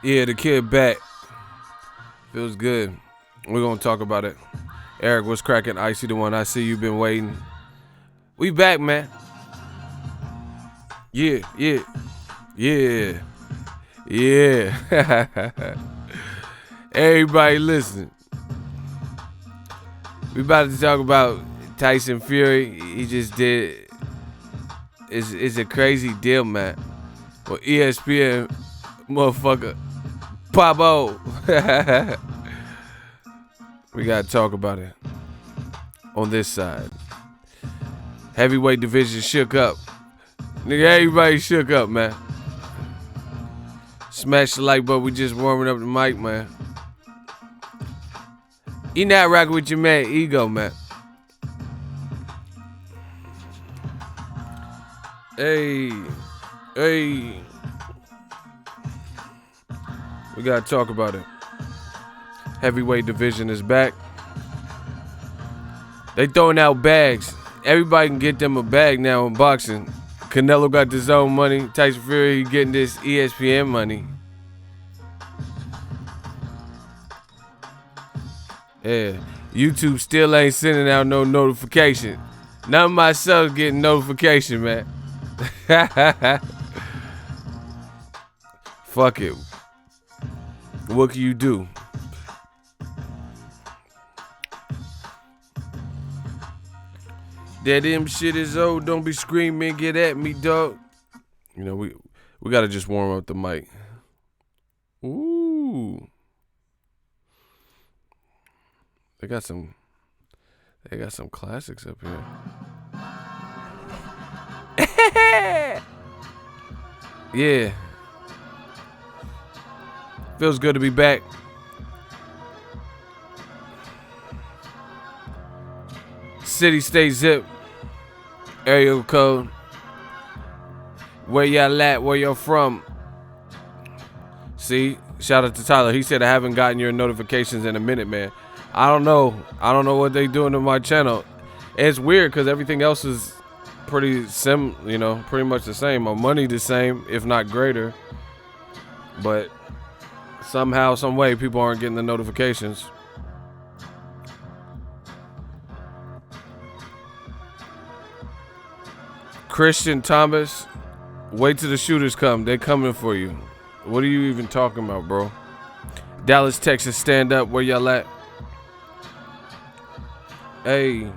Yeah, the kid back. Feels good. We're going to talk about it. Eric, what's cracking? Icy the one. I see you've been waiting. We back, man. Yeah. Everybody listen. We about to talk about Tyson Fury. He just did. It's a crazy deal, man. Well, ESPN, motherfucker, Pabo. We gotta talk about it. On this side, heavyweight division shook up. Nigga, everybody shook up, man. Smash the like button. We just warming up the mic, man. You not rocking with your man Ego, man. Hey. We gotta talk about it. Heavyweight division is back. They throwing out bags. Everybody can get them a bag now in boxing. Canelo got his own money. Tyson Fury getting this ESPN money. Yeah. YouTube still ain't sending out no notification. None of my subs getting notification, man. Fuck it. What can you do? That M shit is old. Don't be screaming. Get at me, dog. You know, we gotta just warm up the mic. Ooh. They got some classics up here. Yeah. Feels good to be back. City, state, zip. Area code. Where y'all at? Where y'all from? See? Shout out to Tyler. He said, I haven't gotten your notifications in a minute, man. I don't know what they doing to my channel. It's weird because everything else is pretty pretty much the same. My money the same, if not greater. But somehow, some way, people aren't getting the notifications. Christian Thomas, wait till the shooters come. They're coming for you. What are you even talking about, bro? Dallas, Texas, stand up. Where y'all at? Hey.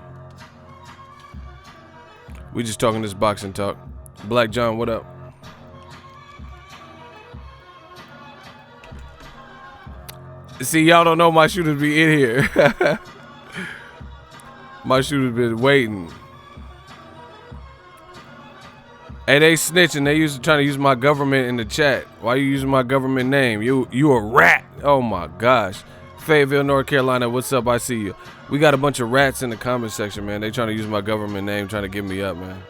We just talking this boxing talk. Black John, what up? See, y'all don't know my shooters be in here. My shooters been waiting. Hey, they snitching. They trying to use my government in the chat. Why you using my government name? You a rat. Oh my gosh. Fayetteville, North Carolina. What's up? I see you. We got a bunch of rats in the comment section, man. They trying to use my government name, trying to get me up, man.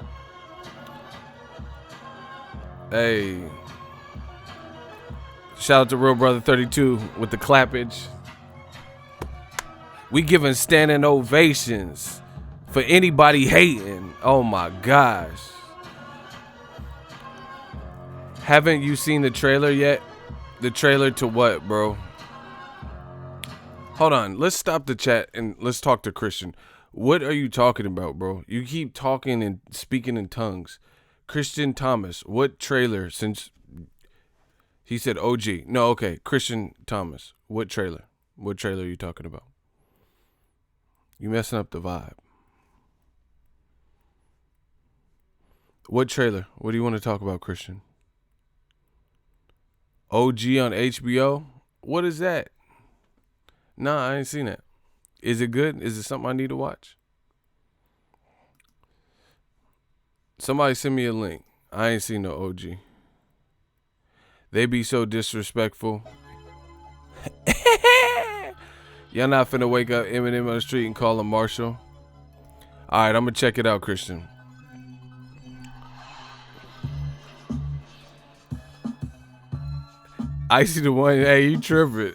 Hey. Shout out to Real Brother 32 with the clappage. We giving standing ovations for anybody hating. Oh my gosh. Haven't you seen the trailer yet? The trailer to what, bro? Hold on. Let's stop the chat and let's talk to Christian. What are you talking about, bro? You keep talking and speaking in tongues. Christian Thomas, what trailer? Since he said OG. No, okay. Christian Thomas, what trailer? What trailer are you talking about? You messing up the vibe. What trailer? What do you want to talk about, Christian? OG on HBO? What is that? Nah, I ain't seen it. Is it good? Is it something I need to watch? Somebody send me a link. I ain't seen no OG. They be so disrespectful. Y'all not finna wake up Eminem on the street and call him Marshall? Alright, I'm gonna check it out, Christian. I see the one. Hey, you tripping.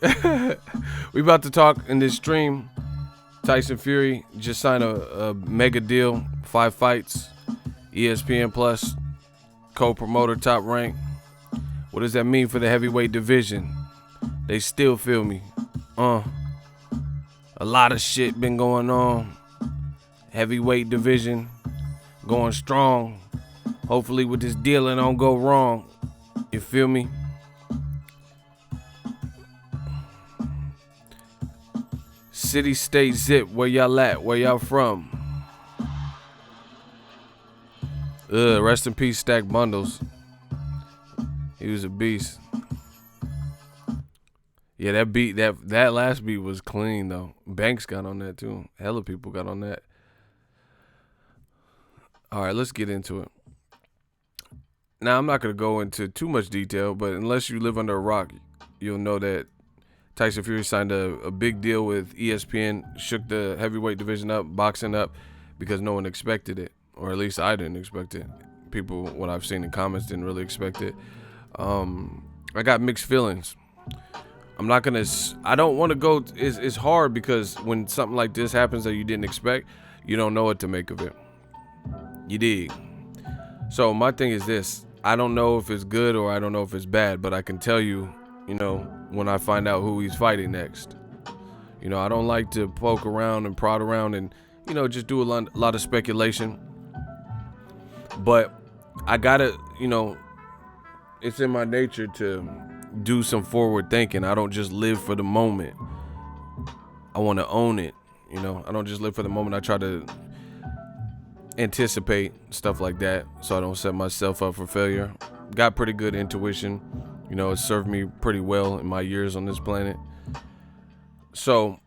We about to talk in this stream. Tyson Fury just signed a mega deal. 5 fights. ESPN Plus. Co-promoter, top rank. What does that mean for the heavyweight division? They still feel me. A lot of shit been going on. Heavyweight division going strong. Hopefully with this deal it don't go wrong. You feel me? City, state, zip, where y'all at? Where y'all from? Rest in peace, Stack Bundles. He was a beast. Yeah, that beat, that last beat was clean though. Banks got on that too. Hella people got on that. All right, let's get into it. Now, I'm not going to go into too much detail, but unless you live under a rock, you'll know that Tyson Fury signed a big deal with ESPN, shook the heavyweight division up, boxing up, because no one expected it, or at least I didn't expect it. People, what I've seen in comments, didn't really expect it. I got mixed feelings. I don't want to go, it's hard because when something like this happens that you didn't expect, you don't know what to make of it. You dig? So my thing is this. I don't know if it's good or I don't know if it's bad, but I can tell you, when I find out who he's fighting next. I don't like to poke around and prod around and, just do a lot of speculation. But I gotta, it's in my nature to do some forward thinking. I don't just live for the moment. I want to own it. I don't just live for the moment. I try to anticipate stuff like that so I don't set myself up for failure. Got pretty good intuition. It served me pretty well in my years on this planet. So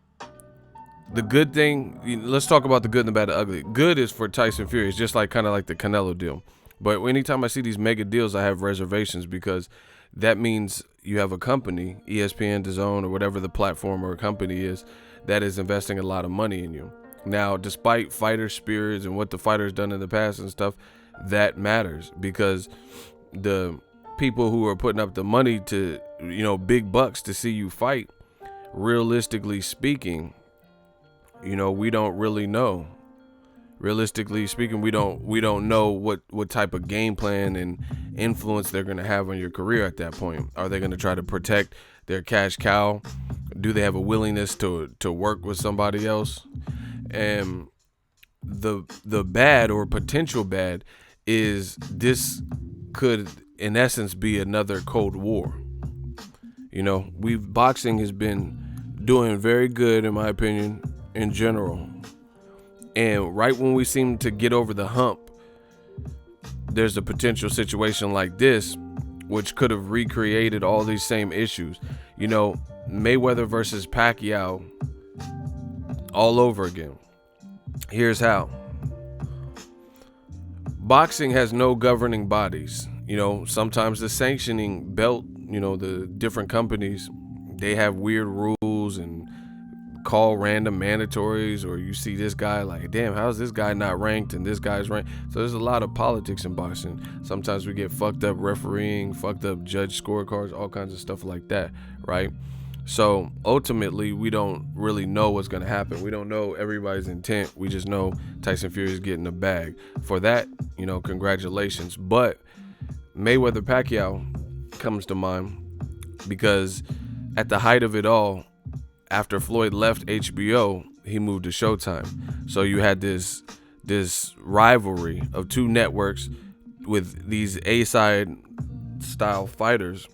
the good thing, let's talk about the good and the bad and the ugly. Good is for Tyson Fury. It's just kind of like the Canelo deal. But anytime I see these mega deals, I have reservations because that means you have a company, ESPN, DAZN, or whatever the platform or company is, that is investing a lot of money in you. Now, despite fighter spirits and what the fighter's done in the past and stuff, that matters because the people who are putting up the money to, big bucks to see you fight, realistically speaking, we don't really know. Realistically speaking, we don't know what type of game plan and influence they're going to have on your career at that point. Are they going to try to protect their cash cow? Do they have a willingness to work with somebody else? And the bad or potential bad is this could in essence be another Cold War. Boxing has been doing very good in my opinion in general. And right when we seem to get over the hump, there's a potential situation like this which could have recreated all these same issues. Mayweather versus Pacquiao all over again. Here's how. Boxing has no governing bodies. Sometimes the sanctioning belt, the different companies, they have weird rules and call random mandatories, or you see this guy like, damn, how's this guy not ranked and this guy's ranked? So there's a lot of politics in boxing. Sometimes we get fucked up refereeing, fucked up judge scorecards, all kinds of stuff like that, right? So ultimately, we don't really know what's going to happen. We don't know everybody's intent. We just know Tyson Fury is getting a bag. For that, congratulations. But Mayweather Pacquiao comes to mind because at the height of it all, after Floyd left HBO, he moved to Showtime. So you had this rivalry of two networks with these A-side style fighters.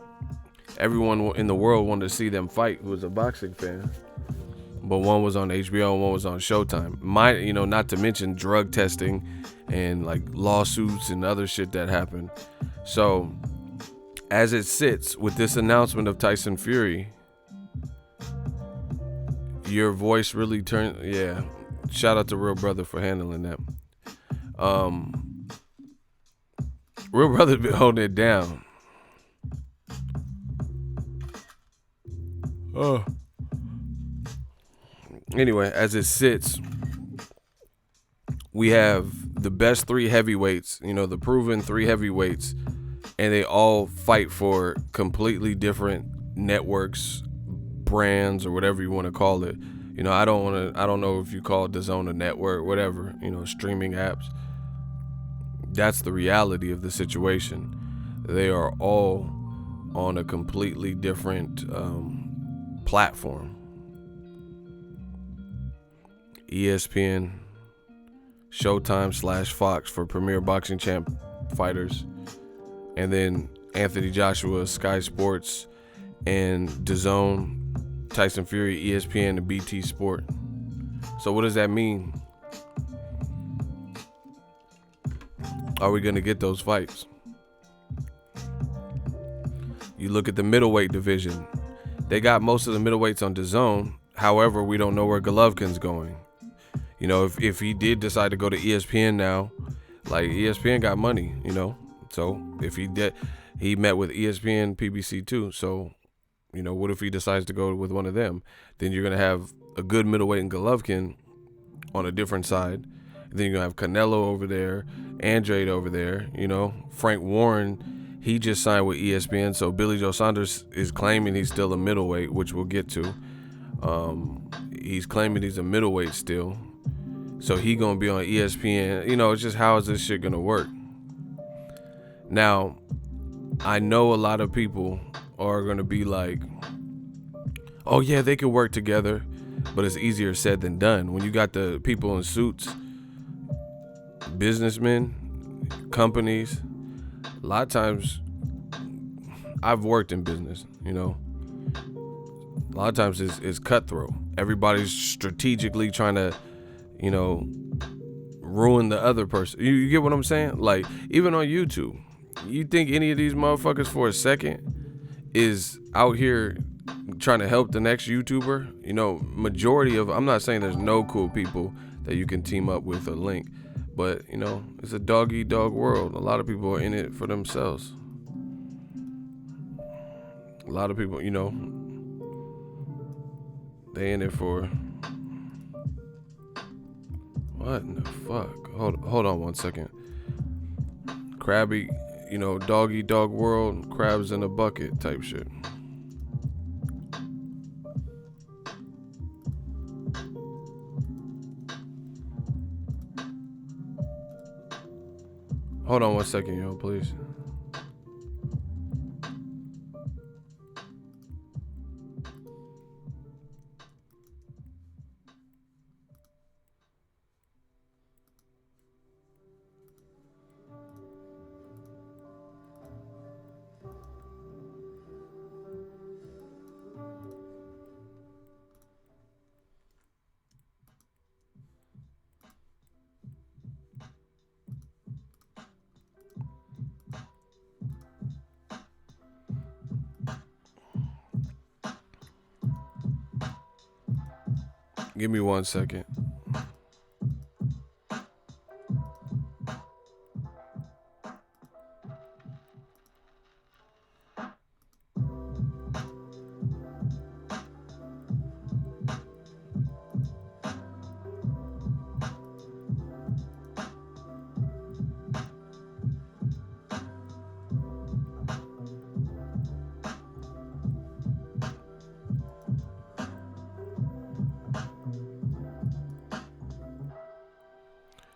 Everyone in the world wanted to see them fight who was a boxing fan. But one was on HBO and one was on Showtime. Not to mention drug testing and lawsuits and other shit that happened. So as it sits with this announcement of Tyson Fury, your voice really turned. Yeah. Shout out to Real Brother for handling that. Real Brother been holding it down. Anyway, as it sits, we have the best three heavyweights, the proven three heavyweights, and they all fight for completely different networks, brands, or whatever you want to call it. I don't know if you call it DAZN a network, whatever, streaming apps. That's the reality of the situation. They are all on a completely different platform. ESPN, Showtime / Fox for premier boxing champ fighters, and then Anthony Joshua, Sky Sports, and DAZN, Tyson Fury, ESPN, and BT Sport. So what does that mean? Are we going to get those fights? You look at the middleweight division. They got most of the middleweights on DAZN. However, we don't know where Golovkin's going. You know, if he did decide to go to ESPN now, like ESPN got money, you know. So if he did, he met with ESPN, PBC too. So, you know, what if he decides to go with one of them? Then you're going to have a good middleweight in Golovkin on a different side. Then you're going to have Canelo over there, Andrade over there, you know. Frank Warren, he just signed with ESPN. So Billy Joe Saunders is claiming he's still a middleweight, which we'll get to. He's claiming he's a middleweight still. So he going to be on ESPN. You know, it's just, how is this shit going to work? Now, I know a lot of people are going to be like, oh yeah, they could work together, but it's easier said than done. When you got the people in suits, businessmen, companies, a lot of times, I've worked in business, you know, a lot of times it's cutthroat. Everybody's strategically trying to, you know, ruin the other person. You get what I'm saying? Like, even on YouTube, you think any of these motherfuckers for a second is out here trying to help the next YouTuber? You know, majority of, I'm not saying there's no cool people that you can team up with or link, but, you know, it's a dog-eat-dog world. A lot of people are in it for themselves. A lot of people, you know, they in it for... What in the fuck? Hold on one second. Crabby, you know, dog-eat-dog world, crabs in a bucket type shit. Hold on one second, yo, please. Give me 1 second.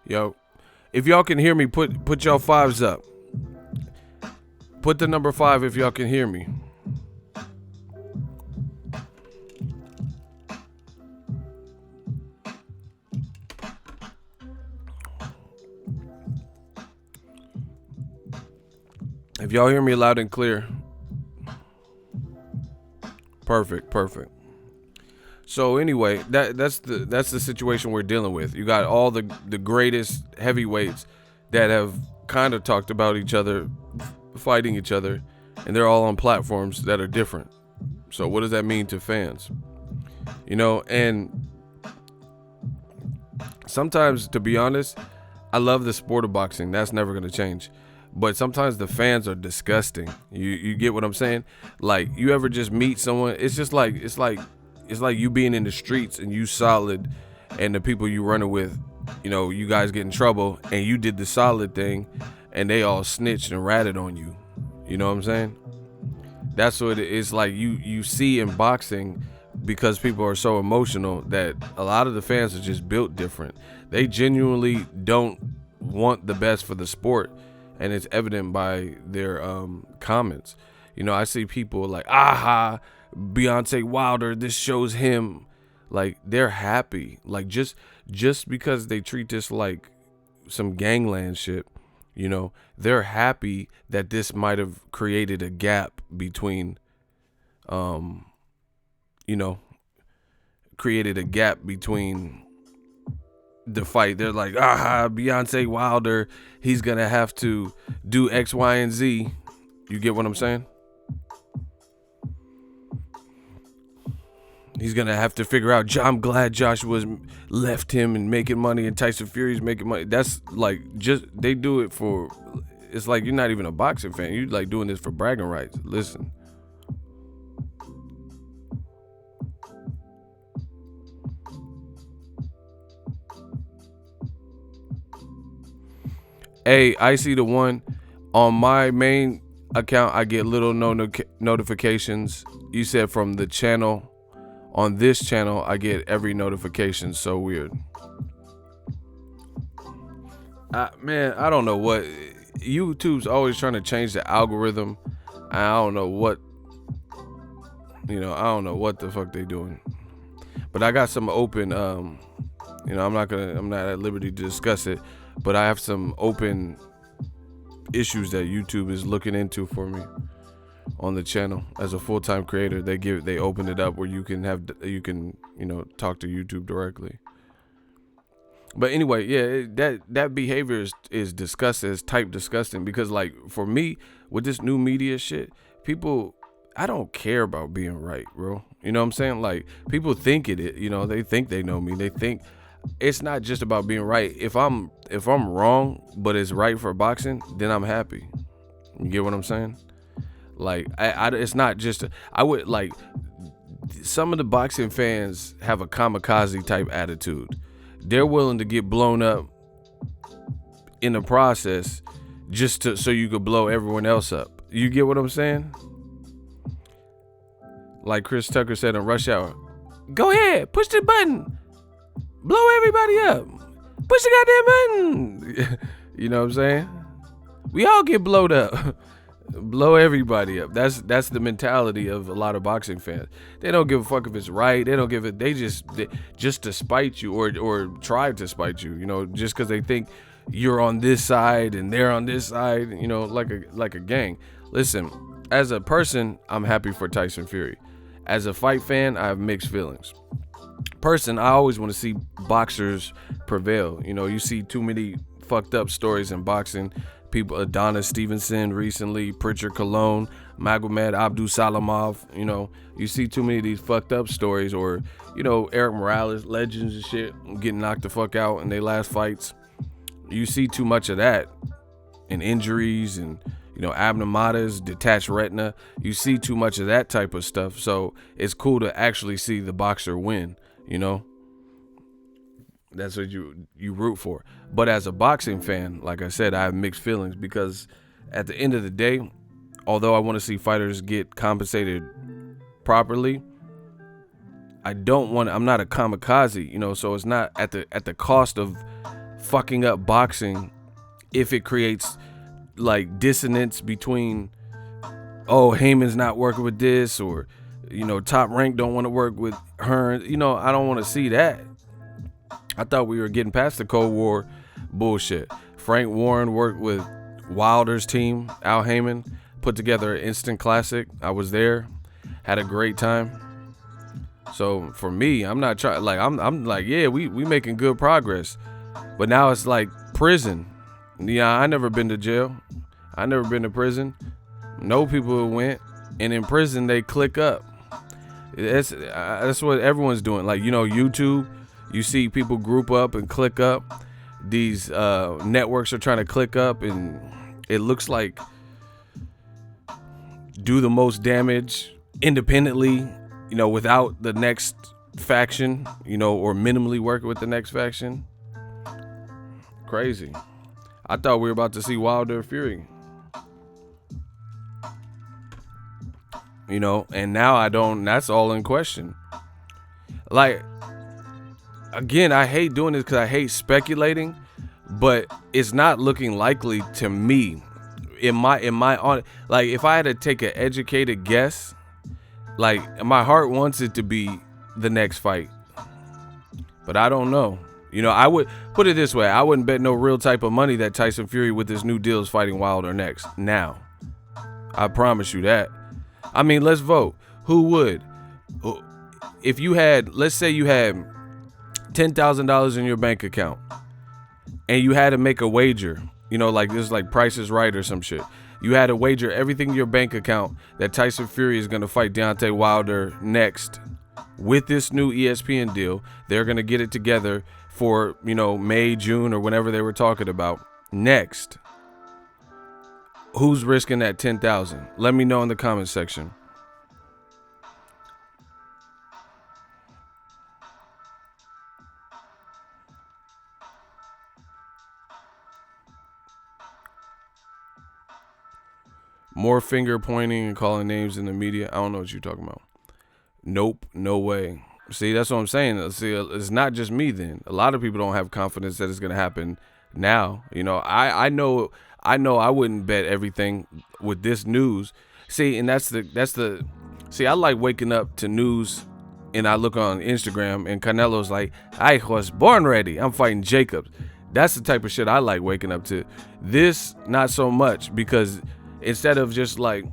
Yo, if y'all can hear me, put y'all fives up. Put the number 5 if y'all can hear me. If y'all hear me loud and clear. Perfect. So anyway, that's the situation we're dealing with. You got all the greatest heavyweights that have kind of talked about each other, fighting each other, and they're all on platforms that are different. So what does that mean to fans? You know, and sometimes, to be honest, I love the sport of boxing. That's never going to change. But sometimes the fans are disgusting. You get what I'm saying? Like, you ever just meet someone, it's like you being in the streets and you solid, and the people you running with, you know, you guys get in trouble and you did the solid thing and they all snitched and ratted on you. You know what I'm saying? That's what it's like. You see in boxing, because people are so emotional, that a lot of the fans are just built different. They genuinely don't want the best for the sport, and it's evident by their comments. You know, I see people like, aha, Beyonce Wilder, this shows him. Like, they're happy. Like, just because they treat this like some gangland shit, you know, they're happy that this might have created a gap between, you know, created a gap between the fight. They're like, Beyonce Wilder, he's gonna have to do X, Y, and Z. You get what I'm saying? He's gonna have to figure out. I'm glad Joshua's left him and making money, and Tyson Fury's making money. That's like, just, they do it for. It's like you're not even a boxing fan. You like doing this for bragging rights. Listen. Hey, I see the one on my main account. I get little notifications. You said from the channel. On this channel, I get every notification. So weird. Man, I don't know what. YouTube's always trying to change the algorithm. I don't know what. I don't know what the fuck they doing. But I got some open. I'm not at liberty to discuss it. But I have some open issues that YouTube is looking into for me on the channel. As a full-time creator, they open it up where you can talk to YouTube directly. But anyway, yeah, that behavior is disgusting. It's type disgusting, because like for me with this new media shit, people, I don't care about being right, bro. You know what I'm saying? Like, people think they think they know me. They think it's not just about being right. If I'm wrong, but it's right for boxing, then I'm happy. You get what I'm saying? Like, it's not just, I would like, some of the boxing fans have a kamikaze type attitude. They're willing to get blown up in the process just so you could blow everyone else up. You get what I'm saying? Like Chris Tucker said in Rush Hour, go ahead, push the button, blow everybody up, push the goddamn button. You know what I'm saying? We all get blowed up. Blow everybody up. That's the mentality of a lot of boxing fans. They don't give a fuck if it's right. They don't give it. They just to spite you or try to spite you. Just because they think you're on this side and they're on this side. Like a gang. Listen, as a person, I'm happy for Tyson Fury. As a fight fan, I have mixed feelings. Person, I always want to see boxers prevail. You see too many fucked up stories in boxing. People, Adonis Stevenson recently, Pritchard Colon, Magomed Abdul-Salamov. You see too many of these fucked up stories, or Eric Morales, legends and shit, getting knocked the fuck out in their last fights. You see too much of that, and injuries and abnormalities, detached retina. You see too much of that type of stuff. So it's cool to actually see the boxer win. That's what you root for. But as a boxing fan, like I said, I have mixed feelings, because at the end of the day, although I want to see fighters get compensated properly, I'm not a kamikaze, so it's not at the cost of fucking up boxing if it creates like dissonance between, Heyman's not working with this, or Top Rank don't want to work with Hearns. I don't want to see that. I thought we were getting past the Cold War bullshit. Frank Warren worked with Wilder's team. Al Heyman put together an instant classic. I was there, had a great time. So for me, I'm not trying. Like I'm like, yeah, we making good progress. But now it's like prison. Yeah, I never been to jail. I never been to prison. No people who went, and in prison they click up. That's what everyone's doing. Like YouTube. You see people group up and click up. These networks are trying to click up, and it looks like do the most damage independently, without the next faction, or minimally working with the next faction. Crazy. I thought we were about to see Wilder Fury. And now I don't. That's all in question. Like, again, I hate doing this because I hate speculating, but it's not looking likely to me. Like, if I had to take an educated guess, Like, my heart wants it to be the next fight, but I don't know. You know, I would put it this way. I wouldn't bet no real type of money that Tyson Fury with this new deal is fighting Wilder next. Now, I promise you that. I mean, let's vote. Who would? If you had, let's say you had $10,000 in your bank account and you had to make a wager, you know, like this is like Price is Right or some shit. You had to wager everything in your bank account that Tyson Fury is going to fight Deontay Wilder next with this new ESPN deal. They're going to get it together for, you know, May, June, or whenever they were talking about next. Who's risking that 10,000? Let me know in the comment section. More finger pointing and calling names in the media. I don't know what you're talking about. Nope, no way. See, that's what I'm saying. See, it's not just me then. A lot of people don't have confidence that it's going to happen now. You know, I know I wouldn't bet everything with this news. See, and that's the see, I like waking up to news and I look on Instagram and Canelo's like, I was born ready. I'm fighting Jacobs. That's the type of shit I like waking up to. This, not so much, because instead of just like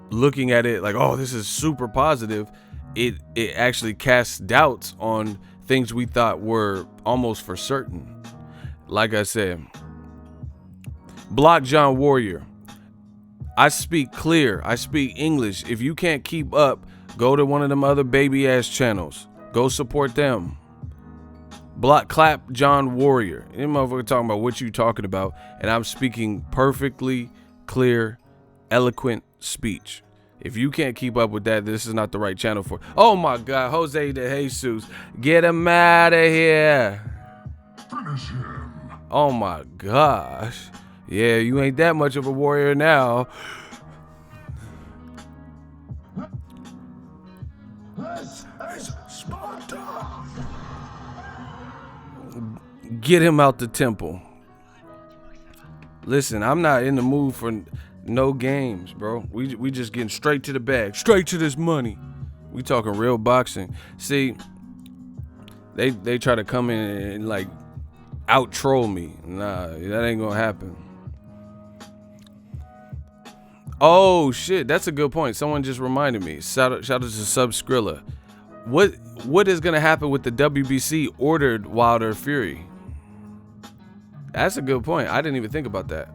looking at it like, oh, this is super positive, it actually casts doubts on things we thought were almost for certain. Like I said, block John Warrior. I speak clear. I speak English. If you can't keep up, go to one of them other baby ass channels. Go support them. Block clap John Warrior. Any motherfucker talking about what you talking about, and I'm speaking perfectly clear, eloquent speech. If you can't keep up with that, this is not the right channel for. Oh my God, Jose de Jesus, get him out of here. Finish him. Oh my gosh, yeah, you ain't that much of a warrior now. Get him out the temple. Listen, I'm not in the mood for no games, bro. We just getting straight to the bag, straight to this money. We talking real boxing. See, they try to come in and like out troll me. Nah, that ain't gonna happen. Oh shit, that's a good point. Someone just reminded me. Shout out to Sub Skrilla. What is gonna happen with the WBC ordered Wilder Fury? That's a good point. I didn't even think about that.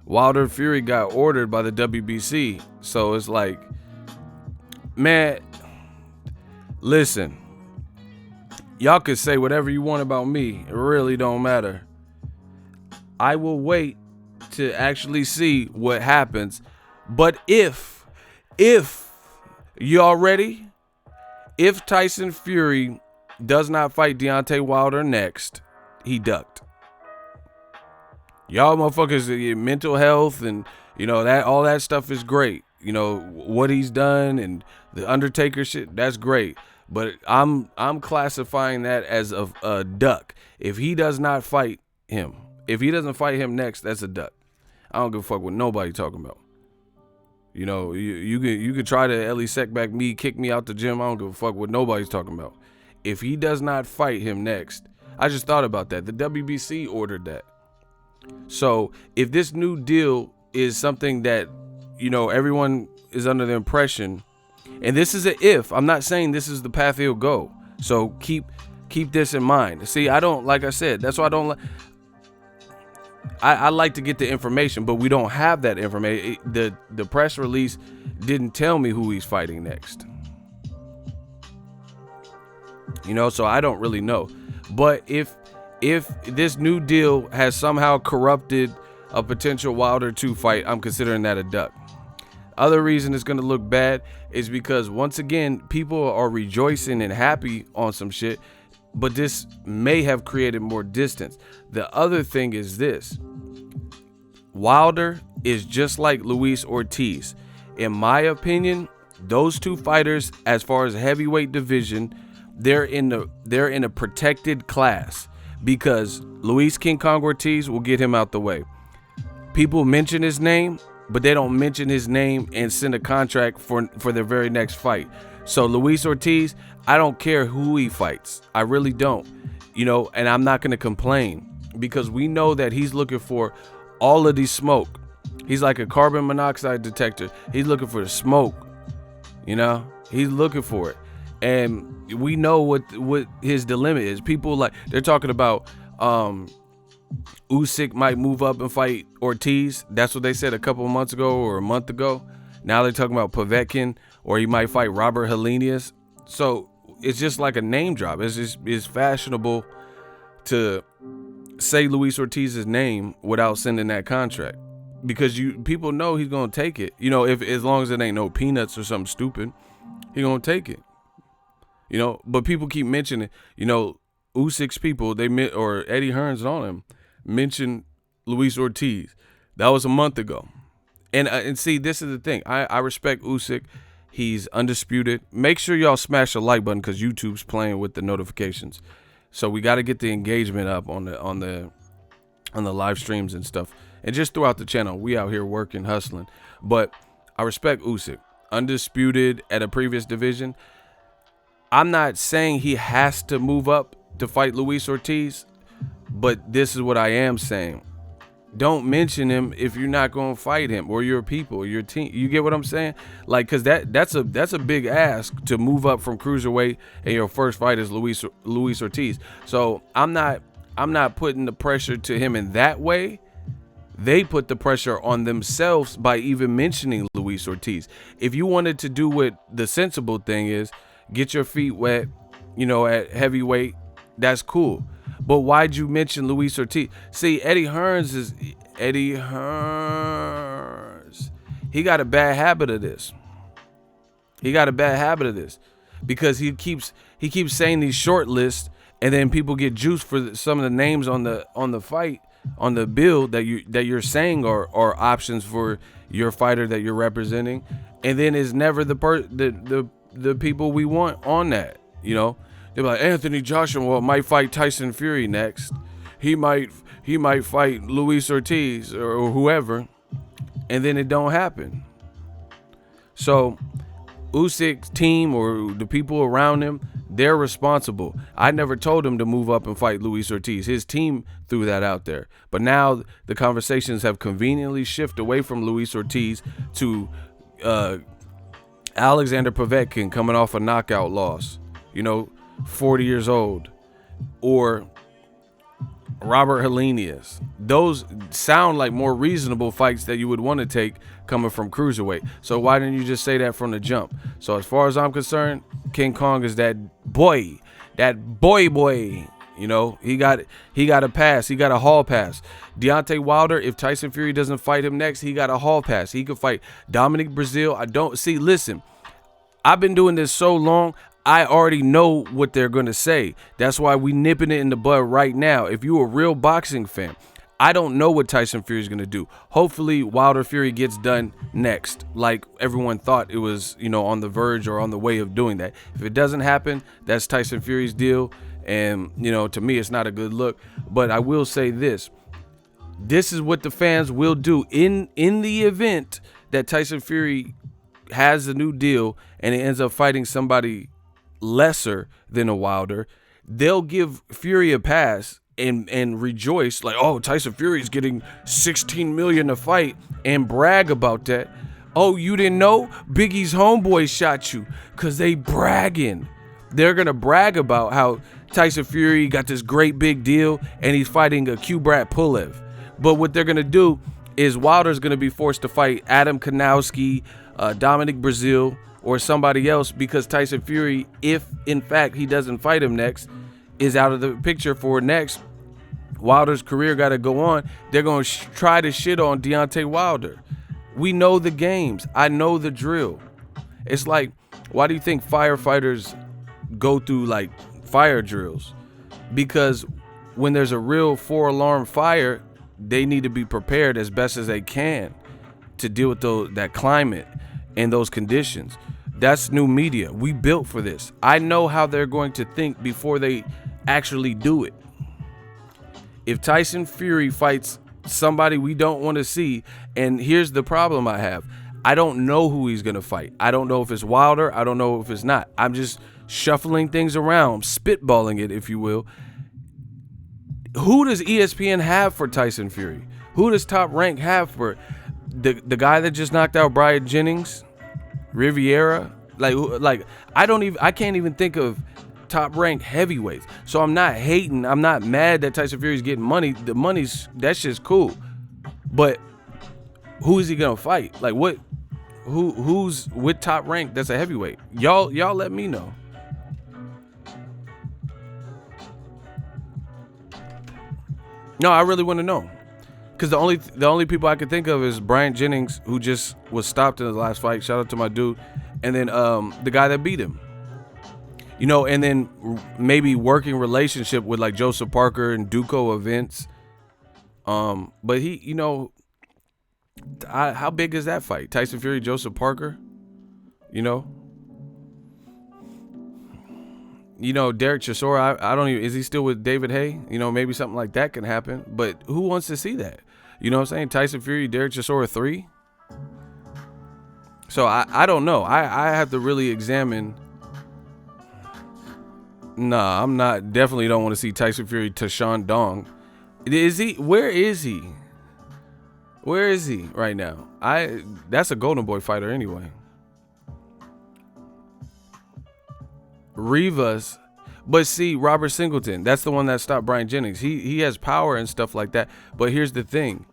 Wilder Fury got ordered by the WBC. So it's like, man, listen, y'all could say whatever you want about me. It really don't matter. I will wait to actually see what happens. But if y'all ready, if Tyson Fury does not fight Deontay Wilder next, he ducked. Y'all motherfuckers, mental health and, you know, that all that stuff is great. You know, what he's done and the Undertaker shit, that's great. But I'm classifying that as a duck. If he does not fight him, if he doesn't fight him next, that's a duck. I don't give a fuck what nobody talking about. You know, you could try to Ellie Seckback me, kick me out the gym. I don't give a fuck what nobody's talking about. If he does not fight him next, I just thought about that. The WBC ordered that. So if this new deal is something that, you know, everyone is under the impression, and this is an if, I'm not saying this is the path he'll go. So keep this in mind. See, I don't, like I said, that's why I don't like. I like to get the information, but we don't have that information. The press release didn't tell me who he's fighting next. You know, so I don't really know. But if this new deal has somehow corrupted a potential Wilder 2 fight, I'm considering that a duck. Other reason it's going to look bad is because, once again, people are rejoicing and happy on some shit, but this may have created more distance. The other thing is this. Wilder is just like Luis Ortiz. In my opinion, those two fighters, as far as heavyweight division, they're in a protected class, because Luis King Kong Ortiz will get him out the way. People mention his name, but they don't mention his name and send a contract for their very next fight. So Luis Ortiz, I don't care who he fights. I really don't. You know, and I'm not going to complain because we know that he's looking for all of the smoke. He's like a carbon monoxide detector. He's looking for the smoke. You know, he's looking for it. And we know what his dilemma is. People like, they're talking about Usyk might move up and fight Ortiz. That's what they said a couple of months ago or a month ago. Now they're talking about Povetkin, or he might fight Robert Helenius. So it's just like a name drop. It's fashionable to say Luis Ortiz's name without sending that contract, because people know he's gonna take it. You know, if as long as it ain't no peanuts or something stupid, he gonna take it. You know, but people keep mentioning, you know, Usyk's people, or Eddie Hearns and all them mentioned Luis Ortiz. That was a month ago. And see, this is the thing. I respect Usyk. He's undisputed. Make sure y'all smash the like button because YouTube's playing with the notifications. So we got to get the engagement up on the live streams and stuff. And just throughout the channel, we out here working, hustling. But I respect Usyk. Undisputed at a previous division. I'm not saying he has to move up to fight Luis Ortiz, but this is what I am saying. Don't mention him if you're not going to fight him or your people or your team. You get what I'm saying? Like, because that's a big ask to move up from cruiserweight, and your first fight is Luis Ortiz. So I'm not putting the pressure to him in that way. They put the pressure on themselves by even mentioning Luis Ortiz. If you wanted to do what the sensible thing is, get your feet wet, you know, at heavyweight, that's cool. But why'd you mention Luis Ortiz? See, Eddie Hearns. He got a bad habit of this. Because he keeps saying these short lists, and then people get juiced for some of the names on the fight, on the bill that you're saying are options for your fighter that you're representing, and then it's never the people we want on that, you know. They're like, Anthony Joshua might fight Tyson Fury next. He might fight Luis Ortiz or whoever, and then it don't happen. So Usyk's team or the people around him, they're responsible. I never told him to move up and fight Luis Ortiz. His team threw that out there. But now the conversations have conveniently shifted away from Luis Ortiz to Alexander Povetkin coming off a knockout loss, you know, 40 years old, or Robert Helenius. Those sound like more reasonable fights that you would want to take coming from cruiserweight. So why didn't you just say that from the jump? So as far as I'm concerned, King Kong is that boy. You know, he got a pass. He got a hall pass. Deontay Wilder, if Tyson Fury doesn't fight him next, he got a hall pass. He could fight Dominic Breazeale. Listen, I've been doing this so long, I already know what they're going to say. That's why we nipping it in the bud right now. If you're a real boxing fan, I don't know what Tyson Fury is going to do. Hopefully Wilder Fury gets done next, like everyone thought it was, you know, on the verge or on the way of doing that. If it doesn't happen, that's Tyson Fury's deal. And, you know, to me, it's not a good look. But I will say this. This is what the fans will do in the event that Tyson Fury has a new deal and it ends up fighting somebody lesser than a Wilder. They'll give Fury a pass and rejoice like, oh, Tyson Fury's getting $16 million to fight, and brag about that. Oh, you didn't know? Biggie's homeboy shot you, because they bragging. They're going to brag about how Tyson Fury got this great big deal and he's fighting a Kubrat Pulev. But what they're going to do is Wilder's going to be forced to fight Adam Kanowski, Dominic Breazeale, or somebody else, because Tyson Fury, if in fact he doesn't fight him next, is out of the picture for next. Wilder's career got to go on. They're going to try to shit on Deontay Wilder. We know the games. I know the drill. It's like, why do you think firefighters go through like fire drills? Because when there's a real 4-alarm fire, they need to be prepared as best as they can to deal with that climate and those conditions. That's new media. We built for this. I know how they're going to think before they actually do it. If Tyson Fury fights somebody we don't want to see. And here's the problem I have. I don't know who he's going to fight. I don't know if it's Wilder. I don't know if it's not. I'm just shuffling things around, spitballing it, if you will. Who does ESPN have for Tyson Fury? Who does Top Rank have for the guy that just knocked out Brian Jennings? Riviera? Like I can't even think of Top Rank heavyweights. So I'm not hating. I'm not mad that Tyson Fury's getting money. The money's, that shit's cool. But who is he gonna fight? Like what? Who's with Top Rank that's a heavyweight? Y'all let me know. No, I really want to know. Because the only people I can think of is Brian Jennings, who just was stopped in his last fight. Shout out to my dude. And then the guy that beat him. You know, and then maybe working relationship with like Joseph Parker and Duco events. But he, you know, how big is that fight? Tyson Fury, Joseph Parker? You know, Derek Chisora, I don't even, is he still with David Haye? You know, maybe something like that can happen. But who wants to see that? You know what I'm saying? Tyson Fury, Derek Chisora 3. So I don't know. I have to really examine. Nah, I'm not. Definitely don't want to see Tyson Fury to Sean Dong. Is he? Where is he? Where is he right now? That's a Golden Boy fighter anyway. Rivas. But see, Robert Singleton, that's the one that stopped Brian Jennings. He has power and stuff like that. But here's the thing.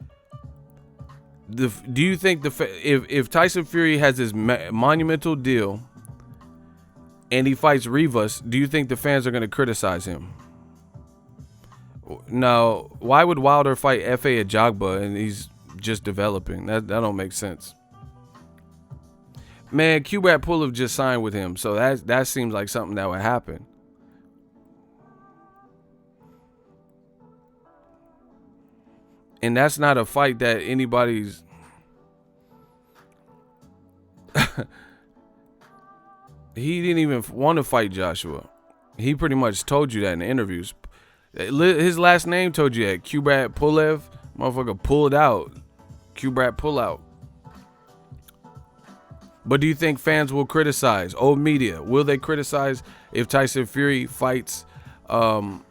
Do you think if Tyson Fury has this monumental deal and he fights Rivas, do you think the fans are going to criticize him? No. Why would Wilder fight F.A. Ajagba and he's just developing? That don't make sense. Man, Kubrat Pulev just signed with him, so that seems like something that would happen. And that's not a fight that anybody's. He didn't even want to fight Joshua. He pretty much told you that in the interviews. His last name told you that. Kubrat Pulev. Motherfucker pulled out. Kubrat pull out. But do you think fans will criticize? Old media, will they criticize if Tyson Fury fights Kubrat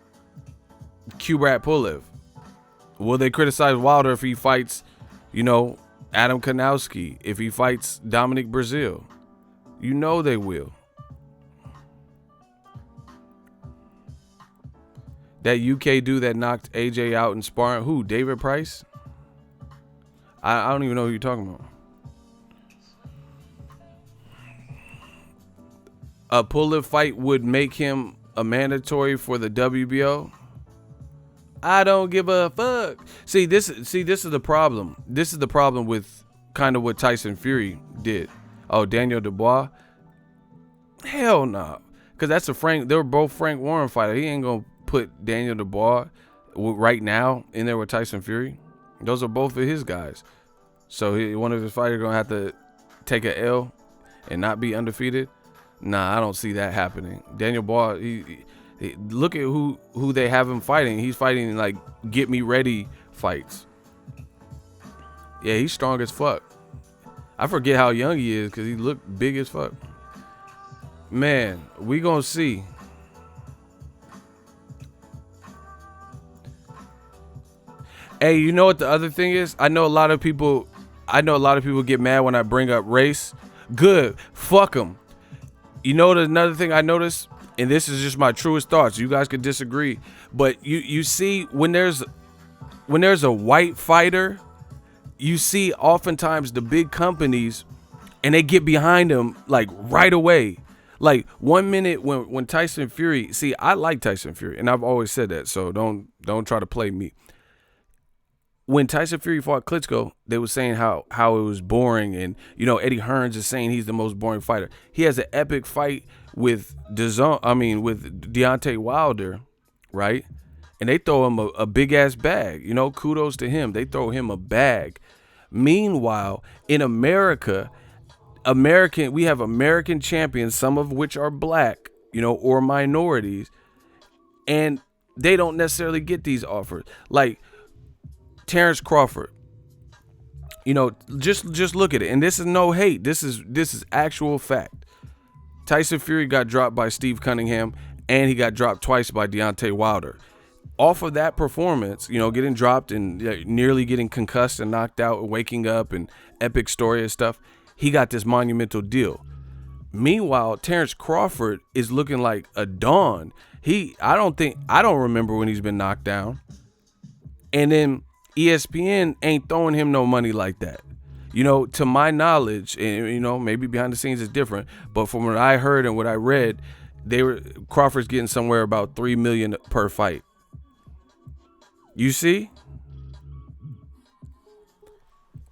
Pulev? Will they criticize Wilder if he fights, Adam Kanowski? If he fights Dominic Brazil? You know they will. That UK dude that knocked AJ out in sparring, who? David Price? I don't even know who you're talking about. A Pulev fight would make him a mandatory for the WBO. I don't give a fuck. See, this is the problem. This is the problem with kind of what Tyson Fury did. Oh, Daniel Dubois? Hell no. Nah. Because that's they were both Frank Warren fighters. He ain't going to put Daniel Dubois right now in there with Tyson Fury. Those are both of his guys. So one of his fighters going to have to take a L and not be undefeated. Nah, I don't see that happening. Daniel Dubois, he look at who they have him fighting. He's fighting like get me ready fights. Yeah, he's strong as fuck. I forget how young he is because he looked big as fuck. Man, we gonna see. Hey, you know what the other thing is? I know a lot of people get mad when I bring up race. Good, fuck them. You know another thing I noticed, and this is just my truest thoughts. You guys could disagree, but you see when there's a white fighter, you see oftentimes the big companies, and they get behind him like right away. Like 1 minute when Tyson Fury, see, I like Tyson Fury, and I've always said that, so don't try to play me. When Tyson Fury fought Klitschko, they were saying how it was boring, and Eddie Hearns is saying he's the most boring fighter. He has an epic fight with Deontay Wilder, right? And they throw him a big ass bag. Kudos to him. They throw him a bag. Meanwhile, in America, we have American champions, some of which are black, or minorities, and they don't necessarily get these offers. Like Terrence Crawford. You know, just look at it. And this is no hate. This is actual fact. Tyson Fury got dropped by Steve Cunningham, and he got dropped twice by Deontay Wilder. Off of that performance, you know, getting dropped and nearly getting concussed and knocked out and waking up and epic story and stuff, he got this monumental deal. Meanwhile, Terrence Crawford is looking like a dawn. I don't remember when he's been knocked down. And then ESPN ain't throwing him no money like that. You know, to my knowledge, and you know, maybe behind the scenes is different, but from what I heard and what I read, Crawford's getting somewhere about $3 million per fight. You see?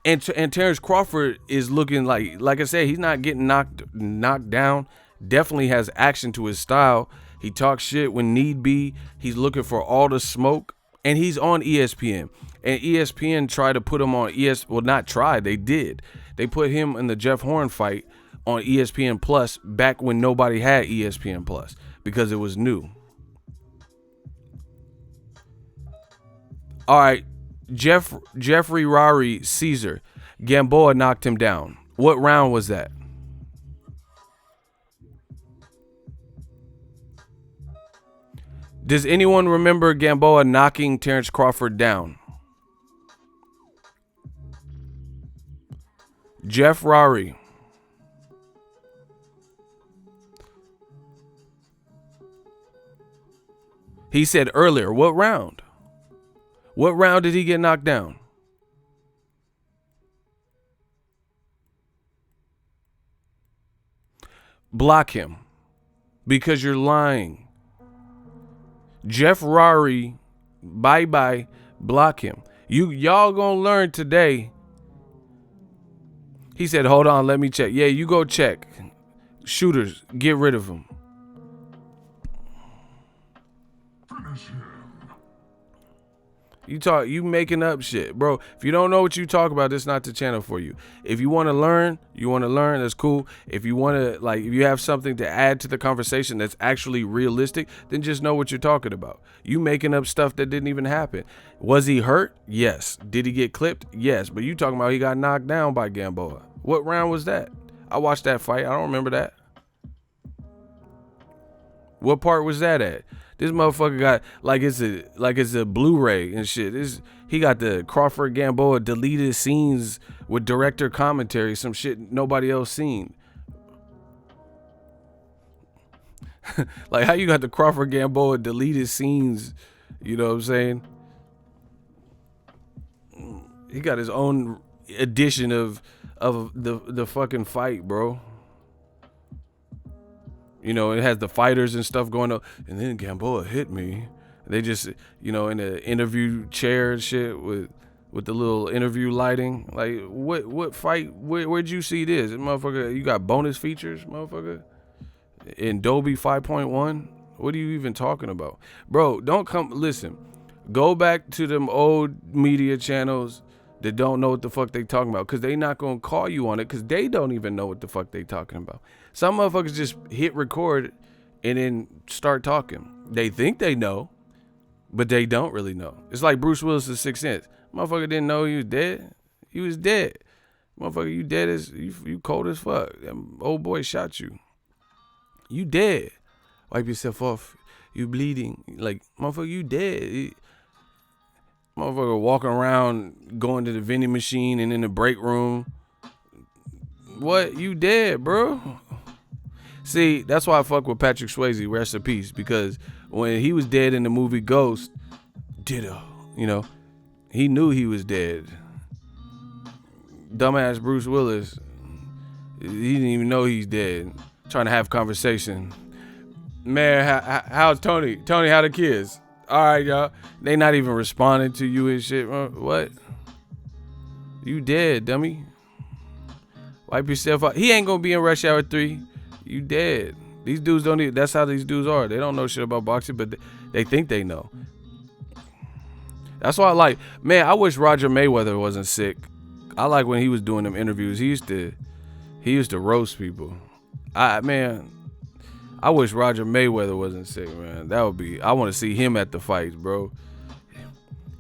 And Terrence Crawford is looking like I said, he's not getting knocked down. Definitely has action to his style. He talks shit when need be. He's looking for all the smoke. And he's on ESPN. And ESPN tried to put him on well, not tried, they did. They put him in the Jeff Horn fight on ESPN Plus back when nobody had ESPN Plus because it was new. All right, Jeffrey Rari Caesar, Gamboa knocked him down. What round was that? Does anyone remember Gamboa knocking Terrence Crawford down? Jeff Rari. He said earlier, what round? What round did he get knocked down? Block him because you're lying. Jeff Rari, bye-bye, block him. Y'all gonna learn today. He said, hold on, let me check. Yeah, you go check. Shooters, get rid of him. You making up shit, bro. If you don't know what you talk about, this is not the channel for you. If you want to learn, that's cool. If you want to, if you have something to add to the conversation that's actually realistic, then just know what you're talking about. You making up stuff that didn't even happen. Was he hurt? Yes. Did he get clipped? Yes. But you talking about he got knocked down by Gamboa. What round was that? I watched that fight. I don't remember that. What part was that at? This motherfucker got it's a Blu-ray and shit. He got the Crawford Gamboa deleted scenes with director commentary, some shit nobody else seen. Like how you got the Crawford Gamboa deleted scenes, you know what I'm saying? He got his own edition of the fucking fight, bro. You know, it has the fighters and stuff going on. And then Gamboa hit me. They just, you know, in the interview chair and shit with the little interview lighting. Like, what fight? Where'd you see this? Motherfucker, you got bonus features, motherfucker? In Dolby 5.1? What are you even talking about? Bro, listen. Go back to them old media channels that don't know what the fuck they talking about, because they not going to call you on it because they don't even know what the fuck they talking about. Some motherfuckers just hit record and then start talking. They think they know, but they don't really know. It's like Bruce Willis' Sixth Sense. Motherfucker didn't know he was dead. He was dead. Motherfucker, you dead as you cold as fuck. That old boy shot you. You dead. Wipe yourself off. You bleeding. Like, motherfucker, you dead. Motherfucker walking around, going to the vending machine and in the break room. What? You dead, bro? See, that's why I fuck with Patrick Swayze, rest in peace, because when he was dead in the movie Ghost, ditto, you know, he knew he was dead. Dumbass Bruce Willis, he didn't even know he's dead. Trying to have conversation. Man, how's Tony? Tony, how the kids? All right, y'all. They not even responding to you and shit. What? You dead, dummy. Wipe yourself out. He ain't gonna be in Rush Hour 3. You dead. These dudes don't even, that's how these dudes are. They don't know shit about boxing, but they think they know. That's why I wish Roger Mayweather wasn't sick. I like when he was doing them interviews. He used to roast people. I wish Roger Mayweather wasn't sick, man. I want to see him at the fights, bro.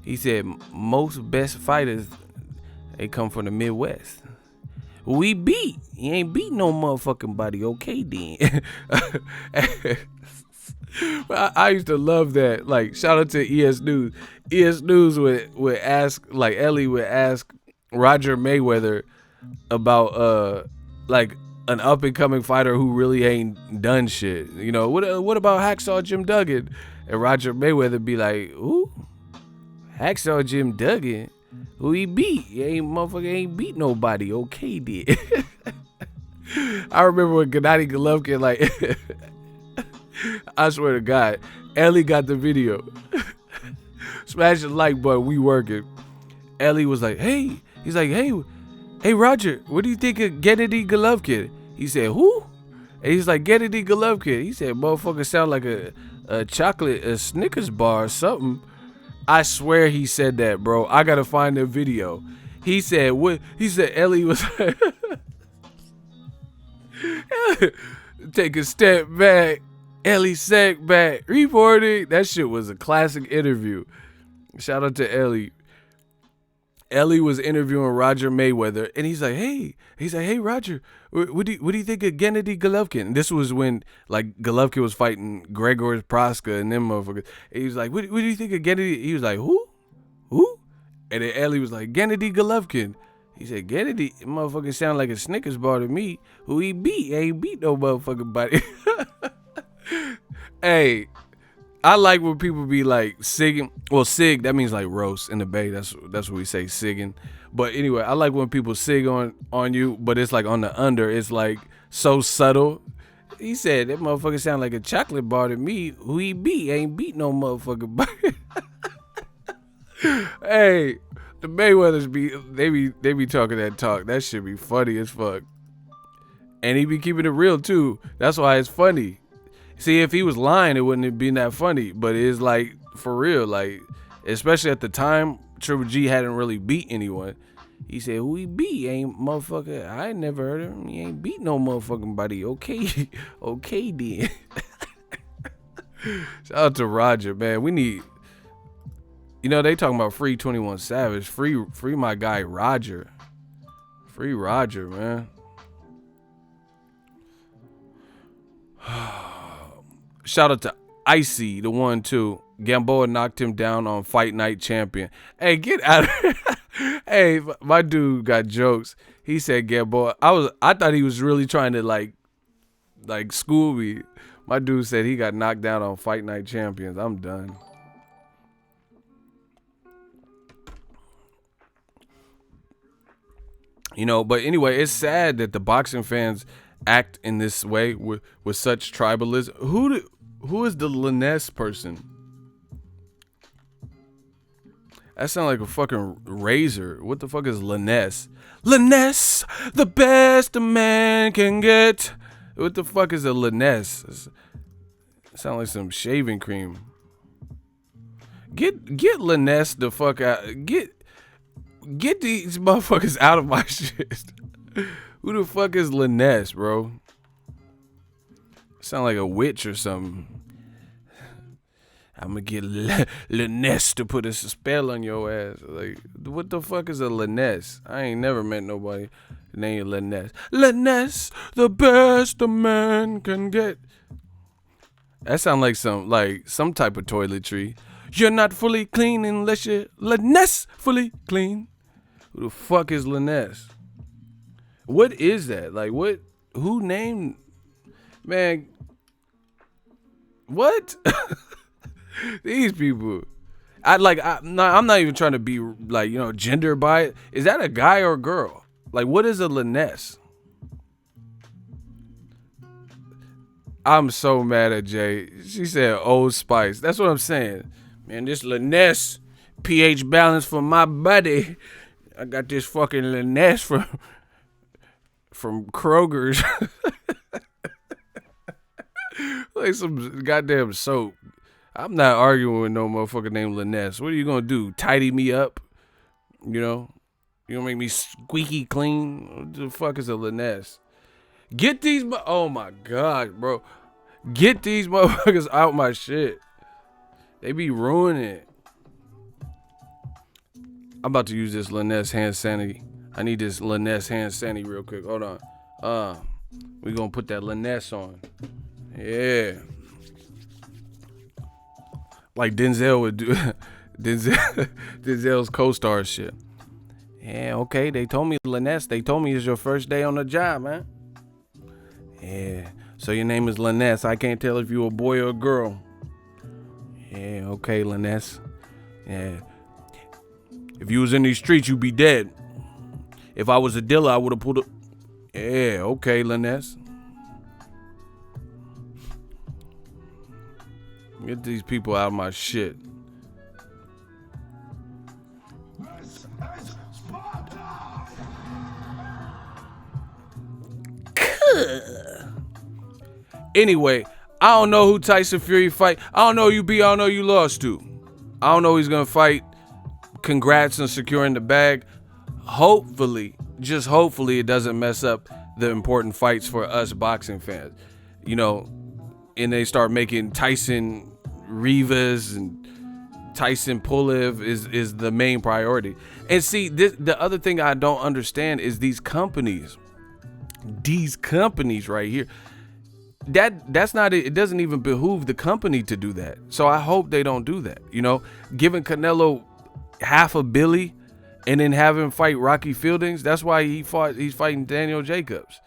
He said most best fighters, they come from the Midwest. We beat. You ain't beat no motherfucking body. Okay, then. I used to love that. Like, shout out to ES News. ES News would ask, like, Ellie would ask Roger Mayweather about like an up and coming fighter who really ain't done shit. You know, what about Hacksaw Jim Duggan? And Roger Mayweather be like, who? Hacksaw Jim Duggan? Who he beat? Motherfucker ain't beat nobody. Okay, then. I remember when Gennady Golovkin, like, I swear to God, Ellie got the video. Smash the like button, we working. Ellie was like, hey, he's like, hey Roger, what do you think of Gennady Golovkin? He said, who? And he's like, Gennady Golovkin. He said, motherfucker sound like a chocolate, a Snickers bar or something. I swear he said that, bro. I gotta find the video. He said, what? He said, Ellie was take a step back. Ellie sat back. Reporting. That shit was a classic interview. Shout out to Ellie. Ellie was interviewing Roger Mayweather, and he's like, hey Roger, what do you think of Gennady Golovkin? And this was when, like, Golovkin was fighting Gregor Proska and them motherfuckers. And he was like, what do you think of Gennady? He was like, who? And then Ellie was like, Gennady Golovkin. He said, Gennady, motherfucker sound like a Snickers bar to me. Who he beat? He ain't beat no motherfucking body. Hey, I like when people be like sigging. Well, sig, that means like roast in the Bay. That's what we say, sigging. But anyway, I like when people sig on you, but it's like on the under. It's like so subtle. He said, that motherfucker sound like a chocolate bar to me. Who he beat? Ain't beat no motherfucker body. Hey, the Mayweathers they be talking that talk. That shit be funny as fuck. And he be keeping it real too. That's why it's funny. See, if he was lying, it wouldn't have been that funny. But it's like, for real, like, especially at the time, Triple G hadn't really beat anyone. He said, who he beat? Ain't motherfucker, I ain't never heard of him. He ain't beat no motherfucking body. Okay, okay then. Shout out to Roger, man. We need, you know, they talking about free 21 Savage. Free my guy Roger. Free Roger, man. Shout out to Icy, the 1-2. Gamboa knocked him down on Fight Night Champion. Hey, get out of here. Hey, my dude got jokes. He said Gamboa. I thought he was really trying to like school me. My dude said he got knocked down on Fight Night Champions. I'm done. You know, but anyway, it's sad that the boxing fans act in this way with such tribalism. Who is the Liness person? That sounds like a fucking razor. What the fuck is Liness? Liness, the best a man can get. What the fuck is a Liness? Sound like some shaving cream. Get Liness the fuck out. Get these motherfuckers out of my shit. Who the fuck is Liness, bro? Sound like a witch or something. I'm gonna get Liness to put a spell on your ass. Like, what the fuck is a Liness? I ain't never met nobody named Liness. Liness, the best a man can get. That sound like some type of toiletry. You're not fully clean unless you're Liness fully clean. Who the fuck is Liness? What is that? Like, what? Who named? Man, what? These people. I'm not even trying to be like, you know, gender biased. Is that a guy or a girl? Like, what is a Liness? I'm so mad at Jay. She said Old Spice. That's what I'm saying. Man, this Liness pH balance for my body. I got this fucking Liness from Kroger's. Like some goddamn soap. I'm not arguing with no motherfucker named Liness. What are you gonna do? Tidy me up? You know? You gonna make me squeaky clean? What the fuck is a Liness? Get these, oh my God, bro. Get these motherfuckers out my shit. They be ruining it. I'm about to use this Lanez hand sanity. I need this Lanez hand sanity real quick. Hold on. We gonna put that Lanez on. Yeah. Like Denzel would do. Denzel's co-star shit. Yeah, okay. They told me Lanez. They told me it's your first day on the job, man. Yeah. So your name is Lanez. I can't tell if you a boy or a girl. Yeah, okay, Lanez. Yeah. If you was in these streets, you'd be dead. If I was a dealer, I would have pulled up. Yeah, okay, Lanez. Get these people out of my shit. Anyway, I don't know who Tyson Fury fight. I don't know who you beat. I don't know who you lost to. I don't know who he's gonna fight. Congrats on securing the bag. Hopefully, just hopefully, it doesn't mess up the important fights for us boxing fans. You know, and they start making Tyson Rivas and Tyson Pulev is the main priority. And see, the other thing I don't understand is these companies right here. That's not it. It doesn't even behoove the company to do that. So I hope they don't do that. You know, giving Canelo $500 million and then have him fight Rocky Fieldings. That's why he's fighting Daniel Jacobs.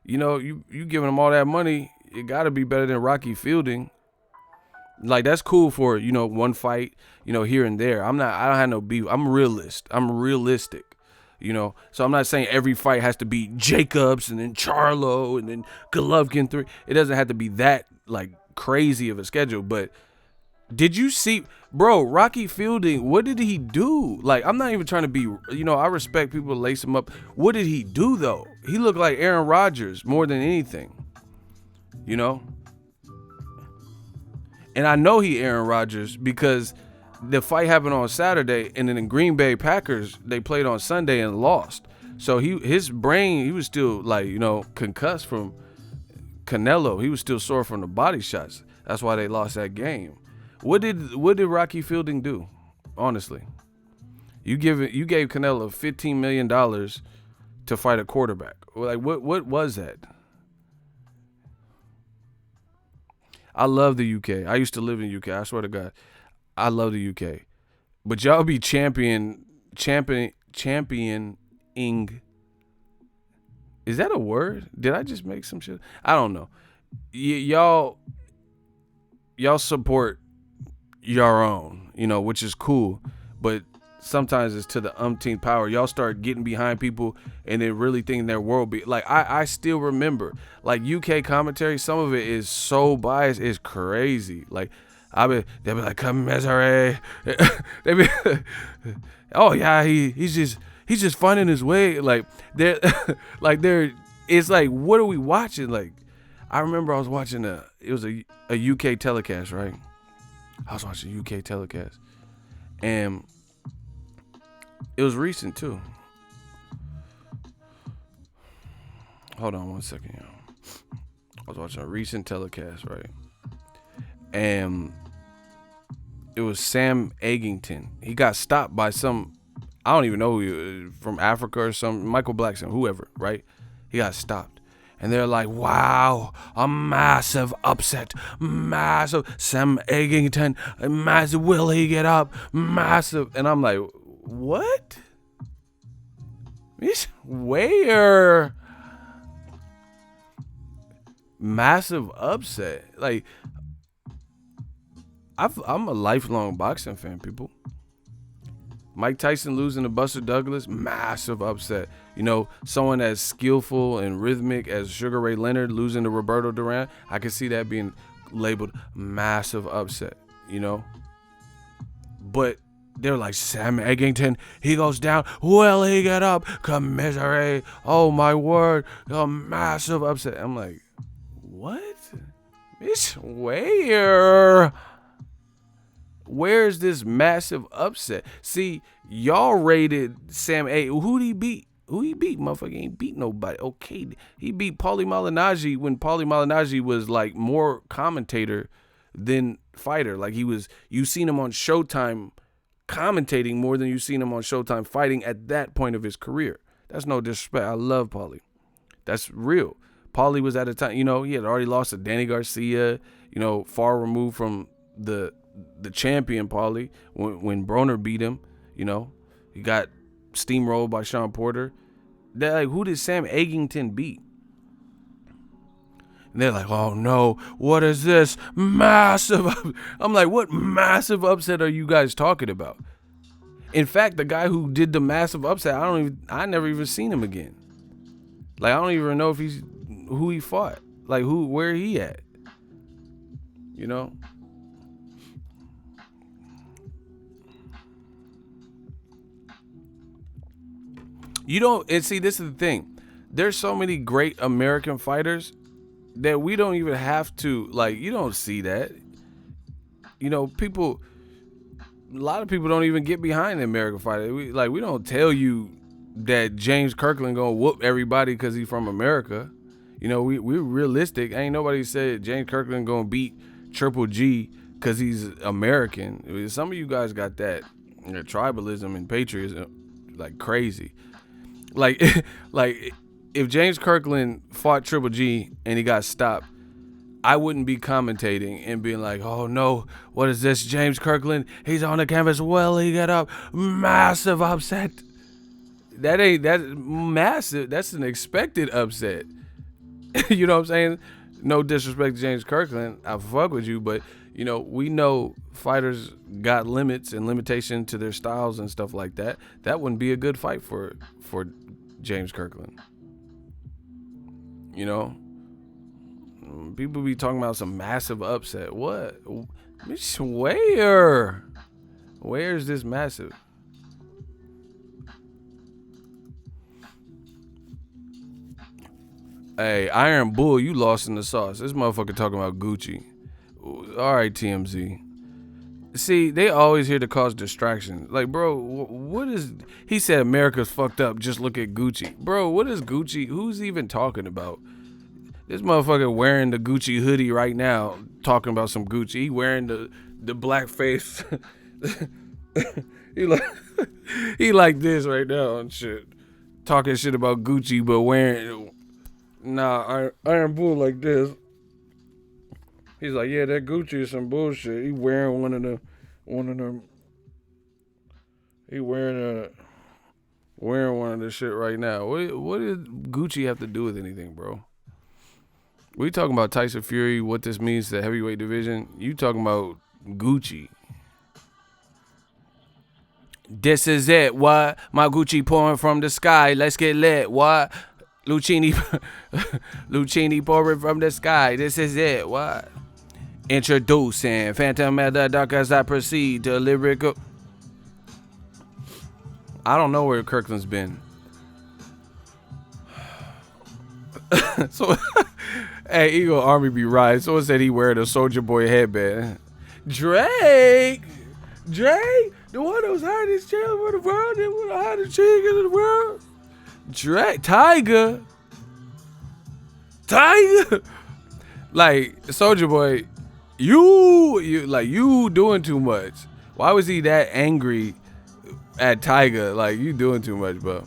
You know, you giving him all that money, it got to be better than Rocky Fielding. Like, that's cool for, you know, one fight, you know, here and there. I don't have no beef. I'm realistic. You know, so I'm not saying every fight has to be Jacobs and then Charlo and then Golovkin 3. It doesn't have to be that like crazy of a schedule. But did you see, bro, Rocky Fielding, what did he do? Like, I'm not even trying to be, you know, I respect people to lace him up. What did he do though? He looked like Aaron Rodgers more than anything, you know? And I know he Aaron Rodgers because the fight happened on Saturday, and then in Green Bay Packers, they played on Sunday and lost. So his brain, he was still like, you know, concussed from Canelo. He was still sore from the body shots. That's why they lost that game. What did Rocky Fielding do? Honestly, you gave Canelo $15 million to fight a quarterback. Like, what was that? I love the UK. I used to live in UK. I swear to God. I love the UK, but y'all be championing. Is that a word? Did I just make some shit? I don't know. Y'all support your own, you know, which is cool, but sometimes it's to the umpteenth power. Y'all start getting behind people and then really thinking their world be like. I still remember like UK commentary. Some of it is so biased, it's crazy. Like. They'll be like, come misery. They be, oh yeah, he's just finding his way. Like they're it's like, what are we watching? Like, I remember I was watching it was a UK telecast, right? I was watching a UK telecast, and it was recent too. Hold on one second, y'all. I was watching a recent telecast, right? And it was Sam Eggington. He got stopped by some, I don't even know who, from Africa or some, Michael Blackson, whoever, right? He got stopped. And they're like, wow, a massive upset, massive. Sam Eggington, massive, will he get up? Massive. And I'm like, what? Where? Massive upset. Like, I'm a lifelong boxing fan, people. Mike Tyson losing to Buster Douglas, massive upset. You know, someone as skillful and rhythmic as Sugar Ray Leonard losing to Roberto Duran, I could see that being labeled massive upset, you know. But they're like, Sam Eggington, he goes down. Will he get up? Commiserate. Oh, my word. A massive upset. I'm like, what? It's where's this massive upset? See, y'all rated Sam A. Who'd he beat? Who he beat? Motherfucker ain't beat nobody. Okay, he beat Paulie Malignaggi when Paulie Malignaggi was like more commentator than fighter. Like he was, you seen him on Showtime commentating more than you've seen him on Showtime fighting at that point of his career. That's no disrespect. I love Paulie. That's real. Paulie was at a time, he had already lost to Danny Garcia, far removed from the champion Paulie when Broner beat him. He got steamrolled by Sean Porter. They're like, who did Sam Eggington beat? And they're like, oh no, what is this massive? I'm like, what massive upset are you guys talking about? In fact, the guy who did the massive upset, I never even seen him again. Like, I don't even know if who he fought. Like, where he at? And see, this is the thing. There's so many great American fighters that we don't even have to, like, you don't see that. A lot of people don't even get behind the American fighter. We don't tell you that James Kirkland gonna whoop everybody because he's from America. We're realistic. Ain't nobody said James Kirkland gonna beat Triple G because he's American. Some of you guys got that tribalism and patriotism like crazy. Like if James Kirkland fought Triple G and he got stopped, I wouldn't be commentating and being like, oh no, what is this? James Kirkland, he's on the canvas. Well, he got up. Massive upset. That's massive. That's an expected upset. You know what I'm saying? No disrespect to James Kirkland. I fuck with you, but we know fighters got limits and limitation to their styles and stuff like that. That wouldn't be a good fight for James Kirkland. People be talking about some massive upset. What? Where? Where's this massive? Hey, Iron Bull, you lost in the sauce. This motherfucker talking about Gucci. All right, TMZ. See, they always here to cause distraction. Like, bro, what is... He said America's fucked up. Just look at Gucci. Bro, what is Gucci? Who's even talking about? This motherfucker wearing the Gucci hoodie right now, talking about some Gucci. He wearing the black face. he like this right now and shit. Talking shit about Gucci, but wearing... Nah, Iron Bull like this. He's like, yeah, that Gucci is some bullshit. He wearing one of them. He wearing one of the shit right now. What does Gucci have to do with anything, bro? We talking about Tyson Fury, what this means to the heavyweight division. You talking about Gucci. This is it, what? My Gucci pouring from the sky. Let's get lit, what? Lucchini pouring from the sky. This is it, what? Introducing Phantom at the dark as I proceed to lyrical. I don't know where Kirkland's been. So, hey, Eagle Army be right. Someone said he wearing a Soldier Boy headband. Drake, the one who's hottest child in the world, and one of the hottest chickens in the world. Drake, Tiger. Like, Soldier Boy, you doing too much. Why was he that angry at Tiger? Like, you doing too much, bro.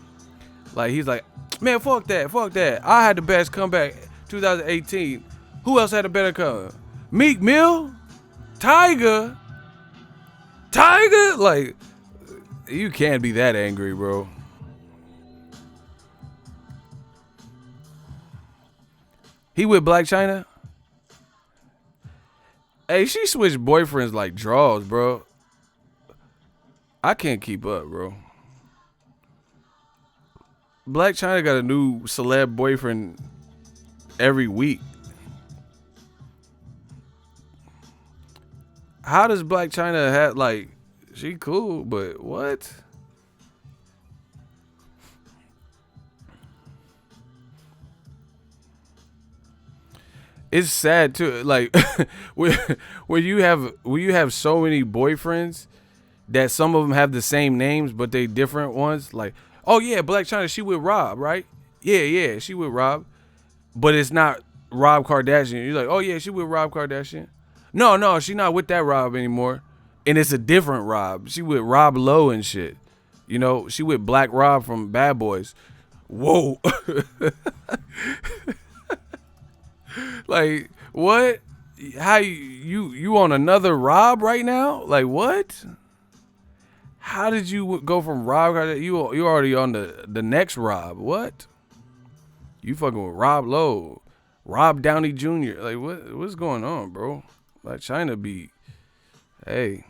Like, he's like, man, fuck that. I had the best comeback 2018. Who else had a better comeback? Meek Mill? Tiger? Like, you can't be that angry, bro. He with Black China? Hey, she switched boyfriends like draws, bro. I can't keep up, bro. Black China got a new celeb boyfriend every week. How does Black China have, like, she cool, but what? It's sad too, like when you have so many boyfriends that some of them have the same names but they different ones. Like, oh yeah, Black China, she with Rob, right? Yeah, she with Rob, but it's not Rob Kardashian. You're like, oh yeah, she with Rob Kardashian. No, she not with that Rob anymore. And it's a different Rob. She with Rob Lowe and shit. You know, she with Black Rob from Bad Boys. Whoa. Like, what? How you on another Rob right now? Like, what? How did you go from Rob? You already on the next Rob. What? You fucking with Rob Lowe, Rob Downey Jr. Like, what's going on, bro? Like, China be, hey.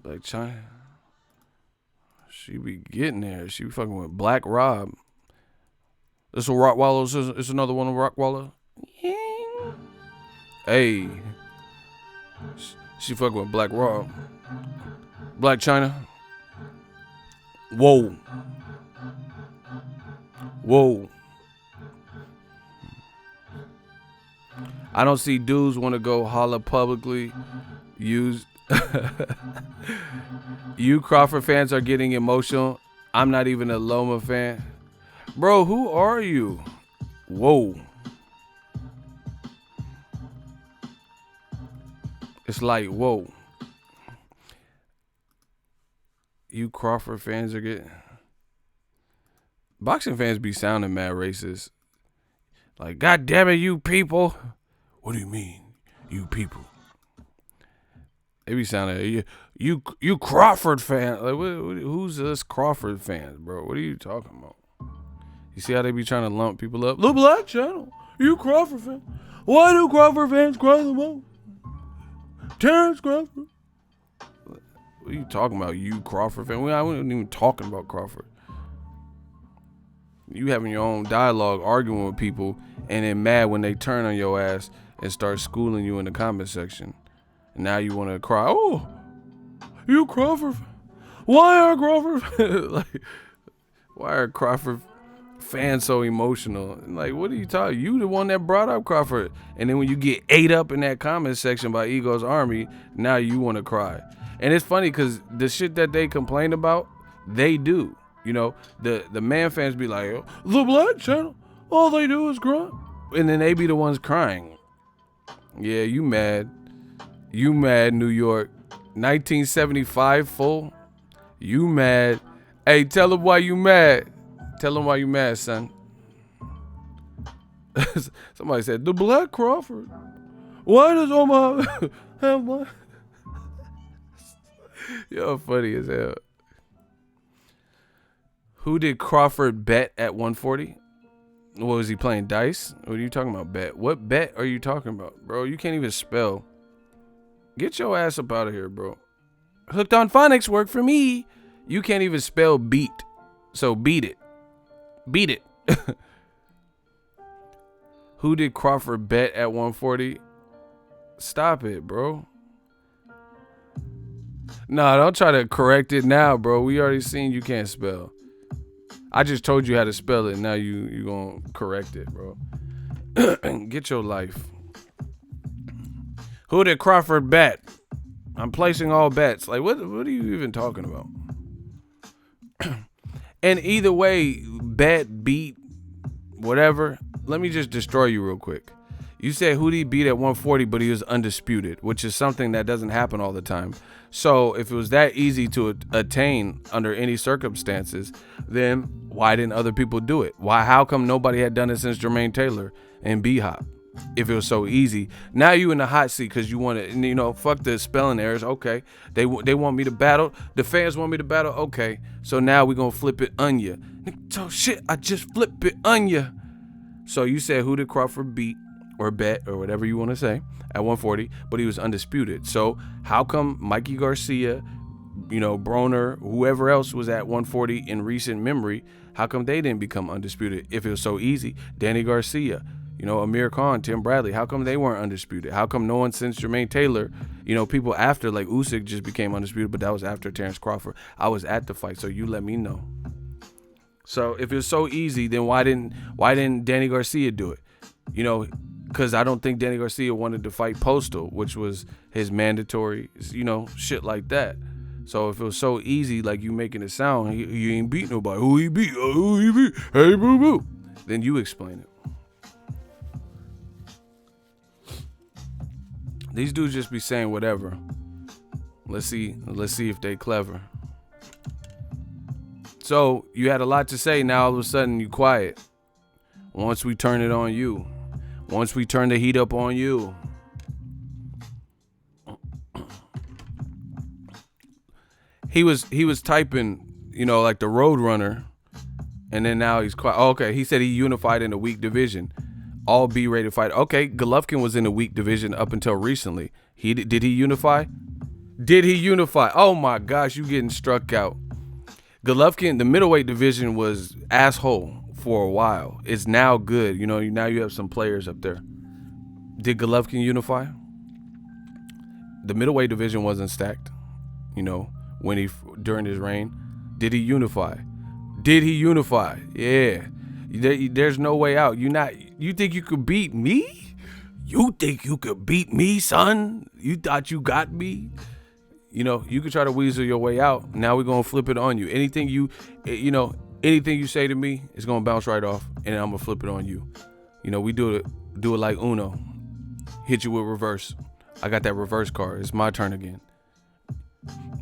Like, China, she be getting there. She be fucking with Black Rob. This a Rockwaller. It's another one of Rockwaller. Hey. She fucking with Black Rob. Black China. Whoa. Whoa. I don't see dudes want to go holla publicly. Use. You Crawford fans are getting emotional. I'm not even a Loma fan. Bro, who are you? Whoa. It's like, whoa. You Crawford fans are getting... Boxing fans be sounding mad racist. Like, God damn it, you people. What do you mean, you people? They be sounding, you Crawford fan. Like, who's us Crawford fans, bro? What are you talking about? You see how they be trying to lump people up? The Black Channel. You Crawford fan. Why do Crawford fans cry the most? Terrence Crawford. What are you talking about, you Crawford fan? I wasn't even talking about Crawford. You having your own dialogue, arguing with people, and then mad when they turn on your ass and start schooling you in the comment section. And now you want to cry, oh, you Crawford. Why are Crawford like, why are Crawford fans so emotional? And like, what are you talking? You the one that brought up Crawford. And then when you get ate up in that comment section by Ego's Army, now you want to cry. And it's funny because the shit that they complain about, they do. You know, the man fans be like, oh, the Black Channel, all they do is cry. And then they be the ones crying. Yeah, you mad. You mad, New York. 1975 full. You mad. Hey, tell them why you mad. Tell them why you mad, son. Somebody said, the Black Crawford. Why does Omar have one? You're funny as hell. Who did Crawford bet at 140? What was he playing, dice? What are you talking about, bet? What bet are you talking about, bro? You can't even spell. Get your ass up out of here, bro. Hooked on Phonics work for me. You can't even spell beat. So beat it. Beat it. Who did Crawford bet at 140? Stop it, bro. Nah, don't try to correct it now, bro. We already seen you can't spell. I just told you how to spell it. Now you gonna correct it, bro. Get your life. Who did Crawford bet? I'm placing all bets. Like, what are you even talking about? And either way, bet, beat, whatever. Let me just destroy you real quick. You said who did he beat at 140, but he was undisputed, which is something that doesn't happen all the time. So if it was that easy to attain under any circumstances, then why didn't other people do it? How come nobody had done it since Jermaine Taylor and B-Hop? If it was so easy. Now you in the hot seat because you want to, you know, fuck the spelling errors. Okay. They want me to battle. The fans want me to battle. Okay. So now we going to flip it on you. So shit, I just flip it on you. So you said who did Crawford beat or bet or whatever you want to say at 140, but he was undisputed. So how come Mikey Garcia, you know, Broner, whoever else was at 140 in recent memory, how come they didn't become undisputed if it was so easy? Danny Garcia, you know, Amir Khan, Tim Bradley, how come they weren't undisputed? How come no one since Jermaine Taylor, you know, people after like Usyk just became undisputed, but that was after Terrence Crawford. I was at the fight, so you let me know. So if it's so easy, then why didn't Danny Garcia do it? You know, because I don't think Danny Garcia wanted to fight Postal, which was his mandatory, you know, shit like that. So if it was so easy, like you making it sound, he ain't beat nobody. Who he beat? Who he beat? Hey, boo boo. Then you explain it. These dudes just be saying whatever. Let's see if they clever. So you had a lot to say. Now all of a sudden you quiet. Once we turn it on you. Once we turn the heat up on you. He was typing, like the Roadrunner, and then now he's quiet. Oh, okay, he said he unified in a weak division. All B-rated fight. Okay, Golovkin was in a weak division up until recently. Did he unify? Did he unify? Oh my gosh, you getting struck out. Golovkin, the middleweight division was asshole for a while. It's now good. Now you have some players up there. Did Golovkin unify? The middleweight division wasn't stacked. When during his reign. Did he unify? Yeah. There's no way out. You think you could beat me? You think you could beat me, son? You thought you got me? You could try to weasel your way out. Now we're gonna flip it on you. Anything you say to me is gonna bounce right off, and I'm gonna flip it on you. We do it like Uno. Hit you with reverse. I got that reverse card. It's my turn again.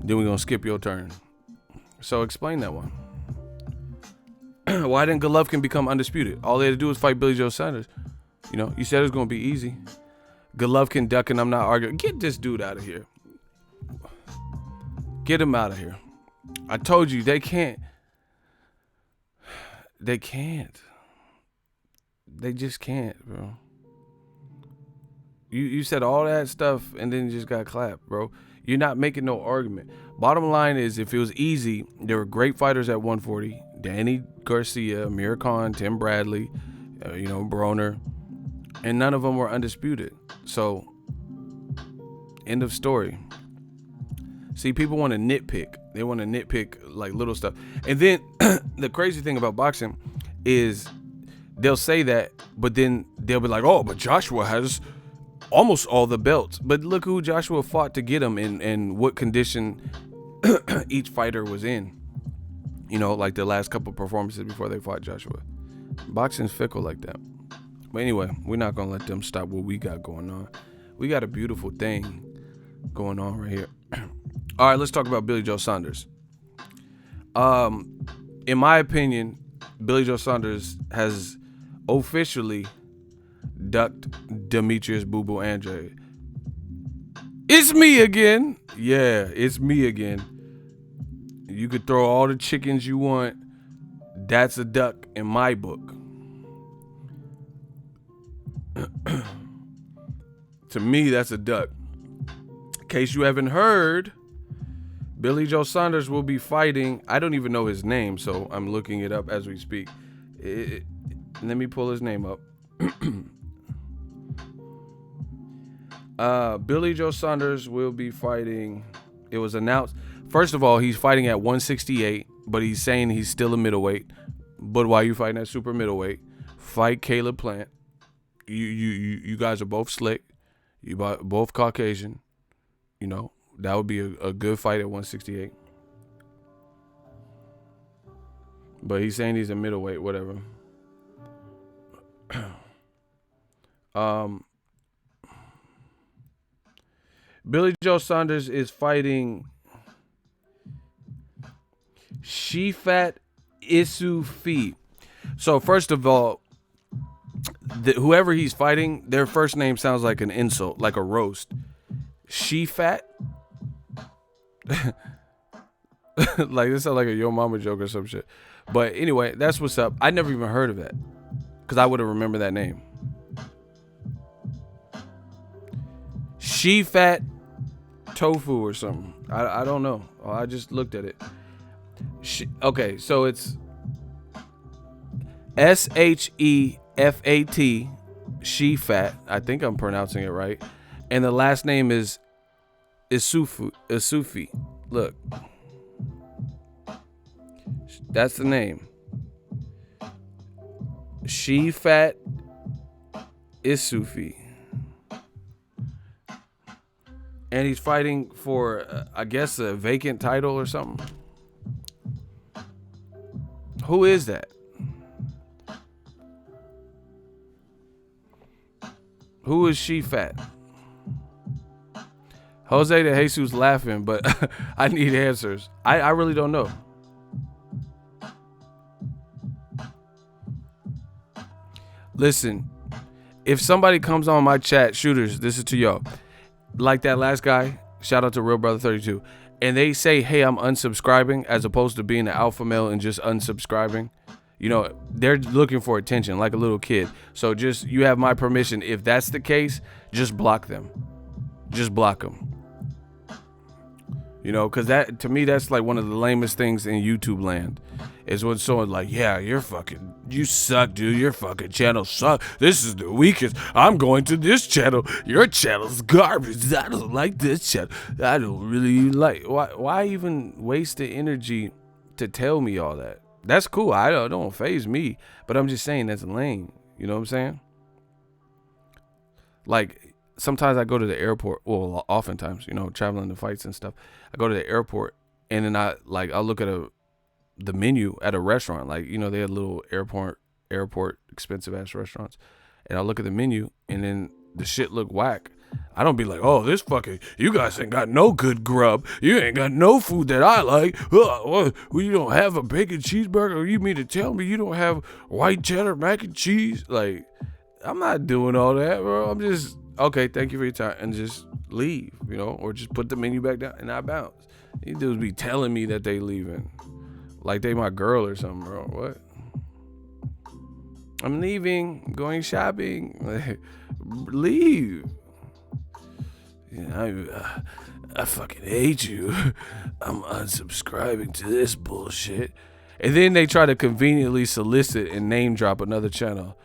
Then we're gonna skip your turn. So explain that one. Why didn't Golovkin become undisputed? All they had to do was fight Billy Joe Saunders. You said it was gonna be easy. Golovkin ducking. I'm not arguing. Get this dude out of here. Get him out of here. I told you they can't. They can't. They just can't, bro. You said all that stuff and then you just got clapped, bro. You're not making no argument. Bottom line is, if it was easy, there were great fighters at 140. Danny Garcia, Amir Khan, Tim Bradley, Broner. And none of them were undisputed. So, end of story. See, people want to nitpick. They want to nitpick like little stuff. And then the crazy thing about boxing is they'll say that, but then they'll be like, oh, but Joshua has almost all the belts. But look who Joshua fought to get him and what condition each fighter was in. Like the last couple performances before they fought Joshua. Boxing's fickle like that. But anyway, we're not going to let them stop what we got going on. We got a beautiful thing going on right here. All right, let's talk about Billy Joe Saunders. In my opinion, Billy Joe Saunders has officially ducked Demetrius Boo Boo Andrade. It's me again. Yeah, it's me again. You could throw all the chickens you want. That's a duck in my book. To me, that's a duck. In case you haven't heard, Billy Joe Saunders will be fighting. I don't even know his name, so I'm looking it up as we speak. Let me pull his name up. Billy Joe Saunders will be fighting. It was announced. First of all, he's fighting at 168, but he's saying he's still a middleweight. But why you fighting at super middleweight? Fight Caleb Plant. You guys are both slick. You both Caucasian. That would be a good fight at 168. But he's saying he's a middleweight, whatever. Billy Joe Saunders is fighting Shifat Isufi. So first of all, whoever he's fighting, their first name sounds like an insult, like a roast. Shifat. Like this sounds like a Yo Mama joke or some shit. But anyway, that's what's up. I never even heard of that because I would have remembered that name. Shifat Tofu or something. I don't know. I just looked at it. Okay, so it's Shefat. Shifat. I think I'm pronouncing it right. And the last name is Isufi. Look. That's the name. Shifat Isufi. And he's fighting for, I guess, a vacant title or something. Who is that? Who is Shifat? Jose de Jesus laughing, but I need answers. I really don't know. Listen, if somebody comes on my chat, shooters, this is to y'all. Like that last guy, shout out to Real Brother 32, and they say, hey, I'm unsubscribing, as opposed to being an alpha male and just unsubscribing. You know, they're looking for attention like a little kid. So just, you have my permission. If that's the case, just block them. Just block them. You know, because that, to me, that's like one of the lamest things in YouTube land. Is when someone's like, yeah, you suck, dude. Your fucking channel sucks. This is the weakest. I'm going to this channel. Your channel's garbage. I don't like this channel. I don't really like. Why even waste the energy to tell me all that? That's cool. I don't faze me. But I'm just saying that's lame. You know what I'm saying? Like, sometimes I go to the airport. Well, oftentimes, you know, traveling to fights and stuff. I go to the airport and then I'll look at the menu at a restaurant. Like, you know, they had little airport expensive ass restaurants. And I look at the menu and then the shit look whack. I don't be like, oh, this fucking, you guys ain't got no good grub. You ain't got no food that I like. Well, you don't have a bacon cheeseburger? You mean to tell me you don't have white cheddar mac and cheese? Like, I'm not doing all that, bro. I'm just, okay, thank you for your time, and just leave, you know, or just put the menu back down and I bounce. These dudes be telling me that they leaving. Like they my girl or something, bro. What? I'm leaving, going shopping. Leave. Yeah, I fucking hate you. I'm unsubscribing to this bullshit. And then they try to conveniently solicit and name drop another channel.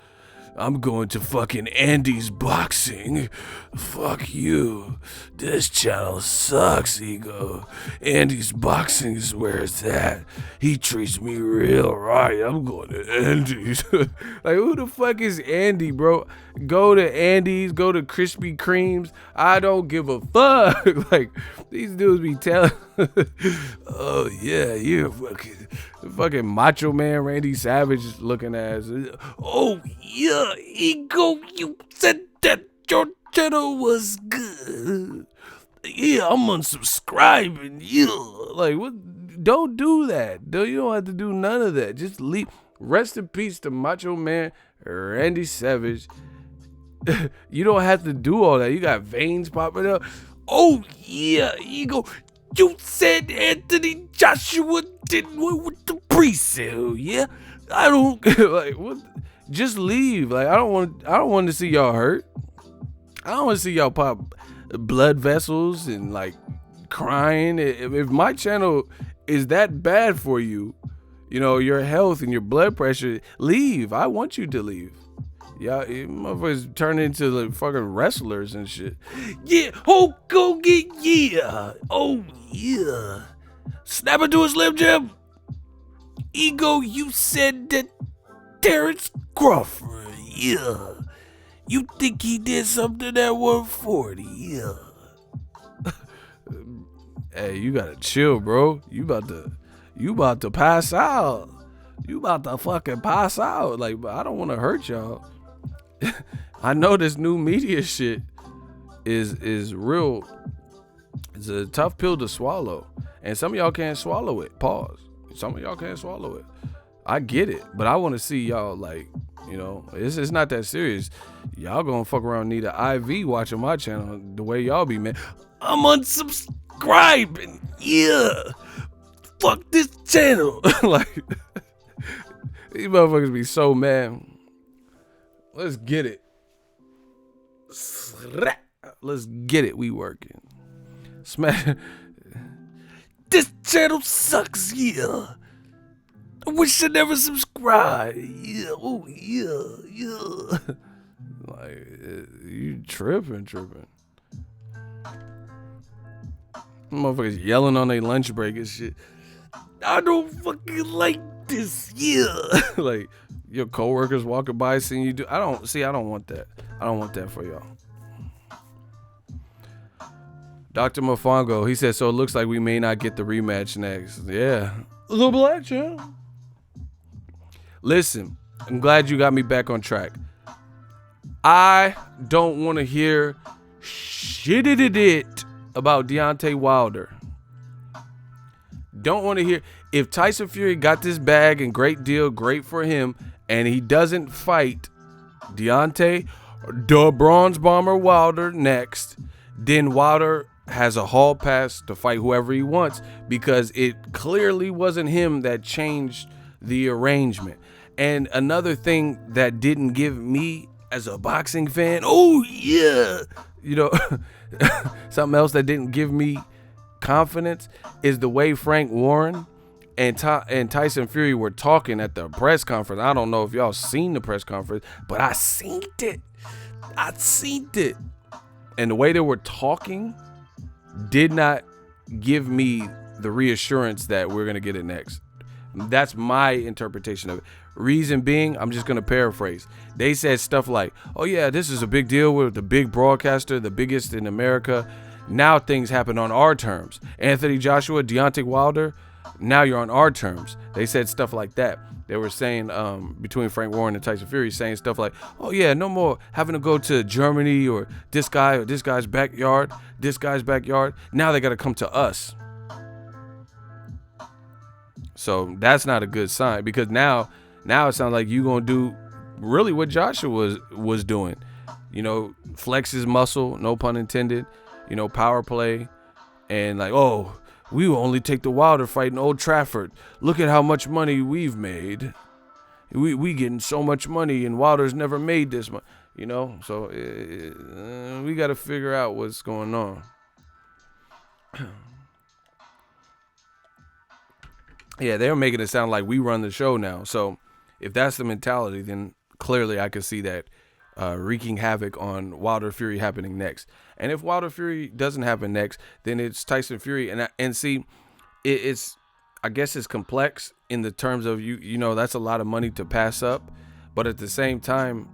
I'm going to fucking Andy's Boxing. Fuck you. This channel sucks, Ego. Andy's Boxing is where it's at. He treats me real right. I'm going to Andy's. Like, who the fuck is Andy, bro? Go to Andy's, go to Krispy Kremes. I don't give a fuck. Like, these dudes be telling, oh yeah, you're fucking Macho Man Randy Savage looking ass. Oh yeah, Ego, you said that your channel was good. Yeah, I'm unsubscribing. Yeah, like, what? Don't do that. You don't have to do none of that. Just leave. Rest in peace to Macho Man Randy Savage. You don't have to do all that. You got veins popping up. Oh yeah, Ego, you said Anthony Joshua didn't win with the pre-sale. Yeah, I don't like what. Just leave. Like, I don't want to see y'all hurt. I don't want to see y'all pop blood vessels and like crying. If my channel is that bad for you, you know, your health and your blood pressure, leave. I want you to leave. Yeah, you motherfuckers turn into like fucking wrestlers and shit. Yeah, Hulk Hogan, yeah. Oh, yeah. Snap into a Slim Jim. Ego, you said that Terrence Crawford, yeah. You think he did something at 140, yeah. Hey, you gotta chill, bro. You about to pass out. You about to fucking pass out. Like, I don't want to hurt y'all. I know this new media shit is real. It's a tough pill to swallow, and some of y'all can't swallow it. Pause. Some of y'all can't swallow it. I get it, but I want to see y'all, like, you know, it's not that serious. Y'all gonna fuck around and need an IV watching my channel the way y'all be, man. I'm unsubscribing. Yeah. Fuck this channel. Like, these motherfuckers be so mad. Let's get it. Let's get it. We working. Smash. This channel sucks, yeah. I wish I never subscribed. Yeah, oh yeah. Like, you tripping. Motherfuckers yelling on their lunch break and shit. I don't fucking like this, yeah. Like, your coworkers walking by seeing you do. I don't want that. I don't want that for y'all. Dr. Mofongo, he said, so it looks like we may not get the rematch next. Yeah. The black champ. Listen, I'm glad you got me back on track. I don't want to hear shit about Deontay Wilder. Don't want to hear. If Tyson Fury got this bag and great deal, great for him, and he doesn't fight Deontay, the Bronze Bomber Wilder next, then Wilder has a hall pass to fight whoever he wants, because it clearly wasn't him that changed the arrangement. And another thing that didn't give me as a boxing fan, something else that didn't give me confidence is the way Frank Warren and Tyson Fury were talking at the press conference. I don't know if y'all seen the press conference, but I seen it. And the way they were talking did not give me the reassurance that we're going to get it next. That's my interpretation of it. Reason being, I'm just going to paraphrase. They said stuff like, oh yeah, this is a big deal with the big broadcaster, the biggest in America. Now things happen on our terms. Anthony Joshua, Deontay Wilder, now you're on our terms. They said stuff like that. They were saying, between Frank Warren and Tyson Fury, saying stuff like, oh yeah, no more having to go to Germany or this guy's backyard. Now they got to come to us. So that's not a good sign, because now it sounds like you going to do really what Joshua was doing. Flex his muscle, no pun intended, power play, and like, oh, we will only take the Wilder fight in Old Trafford. Look at how much money we've made. We getting so much money, and Wilder's never made this much. So we got to figure out what's going on. Yeah, they're making it sound like we run the show now. So if that's the mentality, then clearly I could see that wreaking havoc on Wilder Fury happening next. And if Wilder Fury doesn't happen next, then it's Tyson Fury. And see, it's I guess it's complex in the terms of that's a lot of money to pass up. But at the same time,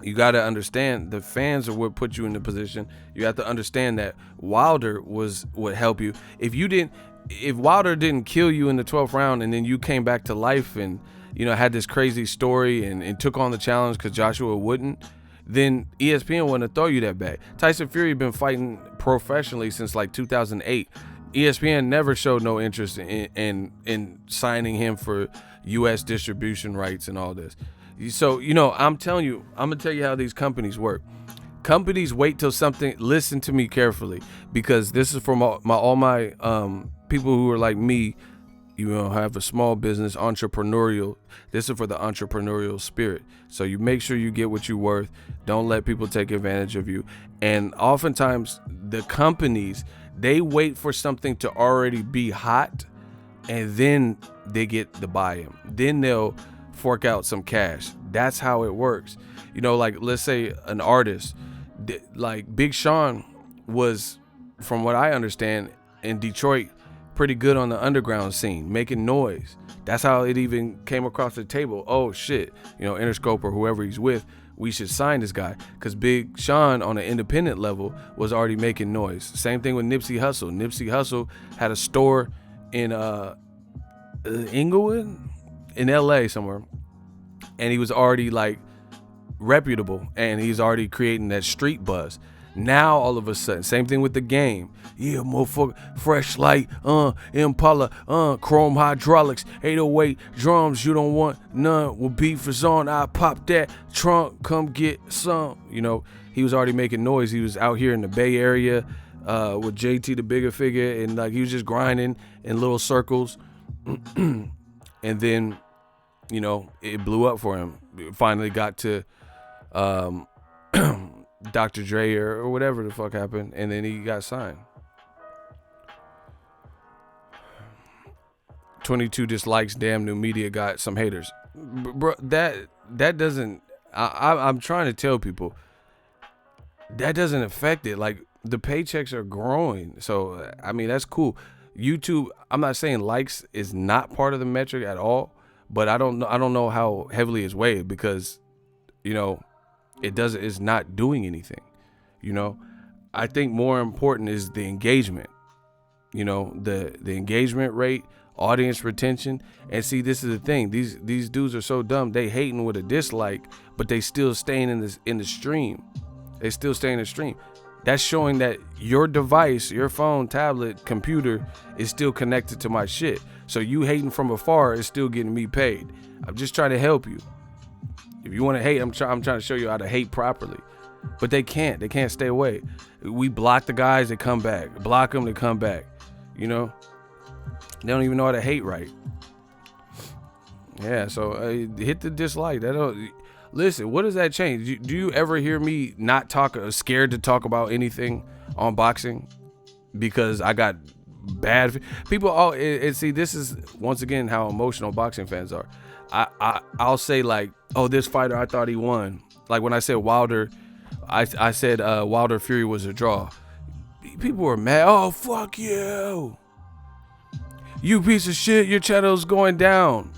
you got to understand the fans are what put you in the position. You have to understand that Wilder would help you. If Wilder didn't kill you in the 12th round and then you came back to life and had this crazy story and took on the challenge because Joshua wouldn't, then ESPN wouldn't throw you that bag. Tyson Fury been fighting professionally since like 2008. ESPN never showed no interest in signing him for U.S. distribution rights and all this. So, I'm telling you, I'm going to tell you how these companies work. Companies wait till something, listen to me carefully, because this is from all my people who are like me, have a small business, entrepreneurial. This is for the entrepreneurial spirit. So you make sure you get what you're worth. Don't let people take advantage of you. And oftentimes the companies, they wait for something to already be hot, and then they get the buy-in. Then they'll fork out some cash. That's how it works. Like let's say an artist, like Big Sean was, from what I understand, in Detroit, pretty good on the underground scene, making noise. That's how it even came across the table. Oh shit, Interscope or whoever he's with, we should sign this guy, because Big Sean on an independent level was already making noise. Same thing with Nipsey Hussle. Nipsey Hussle had a store in Inglewood, in LA somewhere, and he was already like reputable, and he's already creating that street buzz. Now all of a sudden, same thing with The Game. Yeah, motherfucker, fresh light, Impala, chrome hydraulics, 808 drums, you don't want none. When beef is on, I pop that trunk, come get some. He was already making noise. He was out here in the Bay Area with JT the Bigger Figure, and like he was just grinding in little circles. And then, it blew up for him. It finally got to Dr. Dre or whatever the fuck happened, and then he got signed. 22 dislikes, damn, new media got some haters. Bro, that doesn't, I'm trying to tell people, that doesn't affect it. Like, the paychecks are growing. So, I mean, that's cool. YouTube, I'm not saying likes is not part of the metric at all, but I don't know how heavily it's weighed, because, it's not doing anything. I think more important is the engagement, the engagement rate, audience retention. And see, this is the thing, these dudes are so dumb, they hating with a dislike, but they still staying in the stream. They still stay in the stream. That's showing that your device, your phone, tablet, computer is still connected to my shit. So you hating from afar is still getting me paid. I'm just trying to help you. If you want to hate, I'm trying to show you how to hate properly. But they can't. They can't stay away. We block the guys, they come back. Block them, they come back. You know? They don't even know how to hate right. Yeah, so hit the dislike. Listen, what does that change? Do you ever hear me not talk, scared to talk about anything on boxing? Because I got bad people. And see, this is once again how emotional boxing fans are. I'll say like, oh, this fighter, I thought he won. Like when I said Wilder, I said Wilder Fury was a draw. People were mad. Oh, fuck you. You piece of shit, your channel's going down.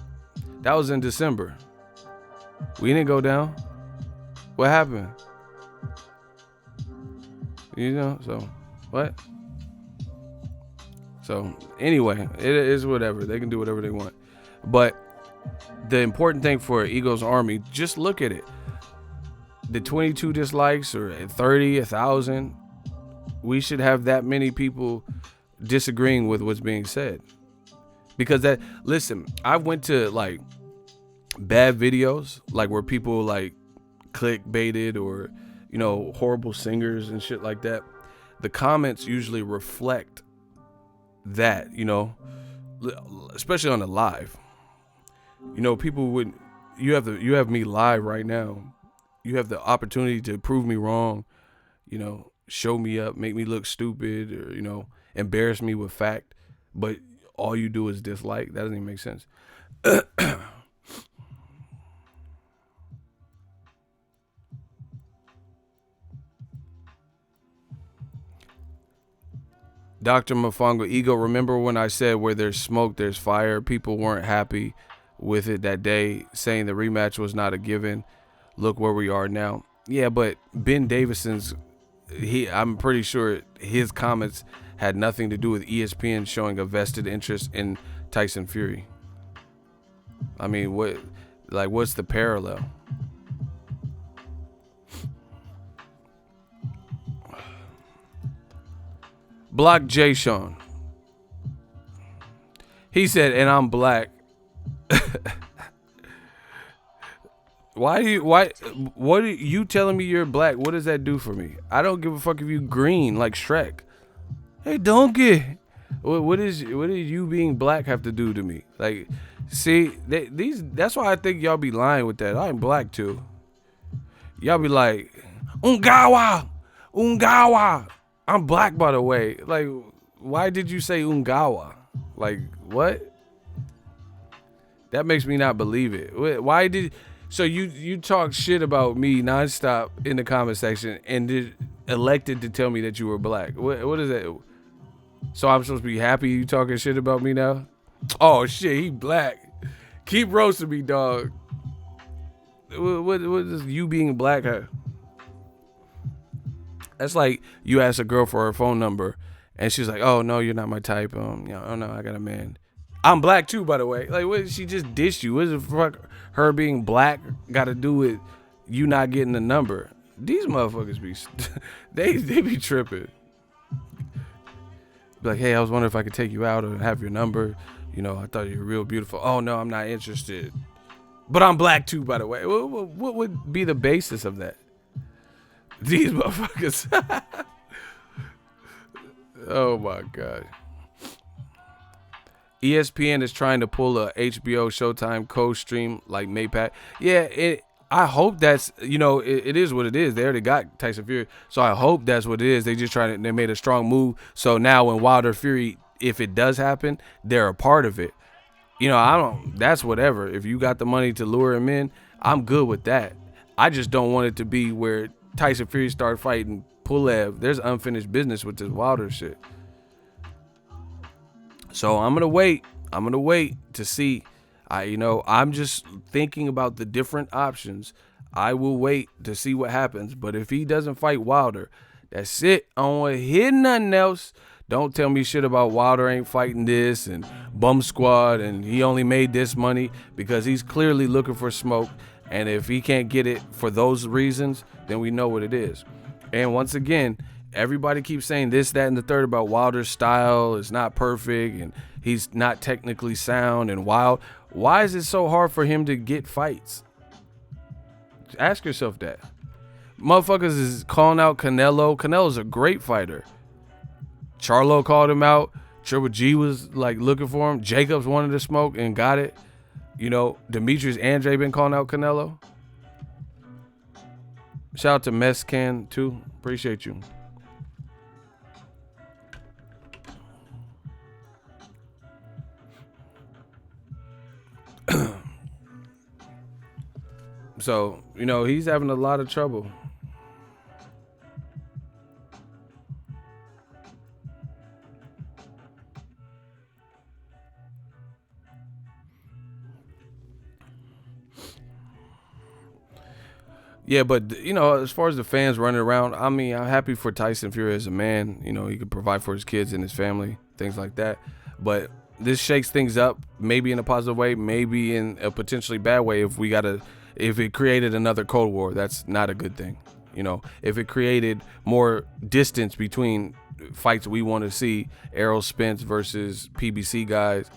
That was in December. We didn't go down. What happened? You know, so what? So anyway, it is whatever. They can do whatever they want. But the important thing for Eagles Army, just look at it. The 22 dislikes or 30, 1,000, we should have that many people disagreeing with what's being said. Because listen, I went to like bad videos, like where people like clickbaited or, you know, horrible singers and shit like that. The comments usually reflect that, you know, especially on the live. You know, people would, you have me live right now. You have the opportunity to prove me wrong, you know, show me up, make me look stupid, or, you know, embarrass me with fact. But all you do is dislike. That doesn't even make sense. Dr. Mafongo Ego, remember when I said where there's smoke, there's fire? People weren't happy with it that day, saying the rematch was not a given. Look where we are now. Yeah, but Ben Davison's, I'm pretty sure his comments had nothing to do with ESPN showing a vested interest in Tyson Fury. I mean, what's the parallel? Block Jay Sean. He said, and I'm black. What are you telling me you're black? What does that do for me? I don't give a fuck if you green like Shrek. Hey, donkey. What does you being black have to do to me? Like, see, that's why I think y'all be lying with that. I'm black too. Y'all be like, Ungawa. I'm black, by the way. Like, why did you say Ungawa? Like, what? That makes me not believe it. Why did... So you talk shit about me nonstop in the comment section and elected to tell me that you were black. What is that? So I'm supposed to be happy you talking shit about me now? Oh shit, he black. Keep roasting me, dog. What does you being black have? That's like you ask a girl for her phone number and she's like, oh no, you're not my type. Oh no, I got a man. I'm black too, by the way. Like, what? She just dissed you. What does the fuck her being black got to do with you not getting the number? These motherfuckers be, they be tripping. Be like, hey, I was wondering if I could take you out or have your number. You know, I thought you were real beautiful. Oh no, I'm not interested. But I'm black too, by the way. What would be the basis of that? These motherfuckers. Oh my God. ESPN is trying to pull a HBO Showtime co-stream like Maypac. Yeah, I hope that's, you know, it is what it is. They already got Tyson Fury, so I hope that's what it is. They just they made a strong move. So now when Wilder Fury, if it does happen, they're a part of it. You know, that's whatever. If you got the money to lure him in, I'm good with that. I just don't want it to be where Tyson Fury start fighting Pulev. There's unfinished business with this Wilder shit. So I'm gonna wait to see. I'm just thinking about the different options. I will wait to see what happens. But if he doesn't fight Wilder, that's it. I don't want to hear nothing else. Don't tell me shit about Wilder ain't fighting this and bum squad and he only made this money, because he's clearly looking for smoke. And if he can't get it for those reasons, then we know what it is. And once again, everybody keeps saying this, that, and the third about Wilder's style is not perfect and he's not technically sound and wild. Why is it so hard for him to get fights? Ask yourself that. Motherfuckers is calling out Canelo. Canelo's a great fighter. Charlo called him out. Triple G was like looking for him. Jacobs wanted to smoke and got it. You know, Demetrius Andrade been calling out Canelo. Shout out to Mescan too. Appreciate you. So, you know, he's having a lot of trouble. Yeah, but, you know, as far as the fans running around, I mean, I'm happy for Tyson Fury as a man. You know, he could provide for his kids and his family, things like that. But this shakes things up, maybe in a positive way, maybe in a potentially bad way. If it created another Cold War, that's not a good thing. You know, if it created more distance between fights we want to see, Errol Spence versus PBC guys.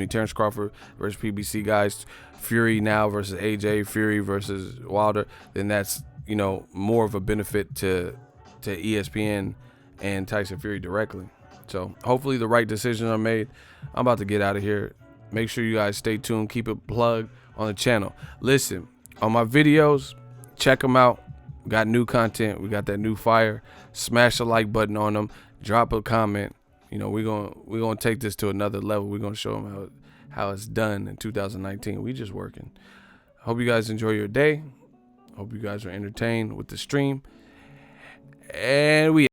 Terrence Crawford versus PBC guys. Fury now versus AJ, Fury versus Wilder, then that's, you know, more of a benefit to ESPN and Tyson Fury directly. So hopefully the right decisions are made. I'm about to get out of here. Make sure you guys stay tuned. Keep it plugged on the channel. Listen, on my videos, check them out. We got new content. We got that new fire. Smash the like button on them. Drop a comment. You know, we're gonna take this to another level. We're gonna show them how it's done in 2019. We just working. Hope you guys enjoy your day. Hope you guys are entertained with the stream. And we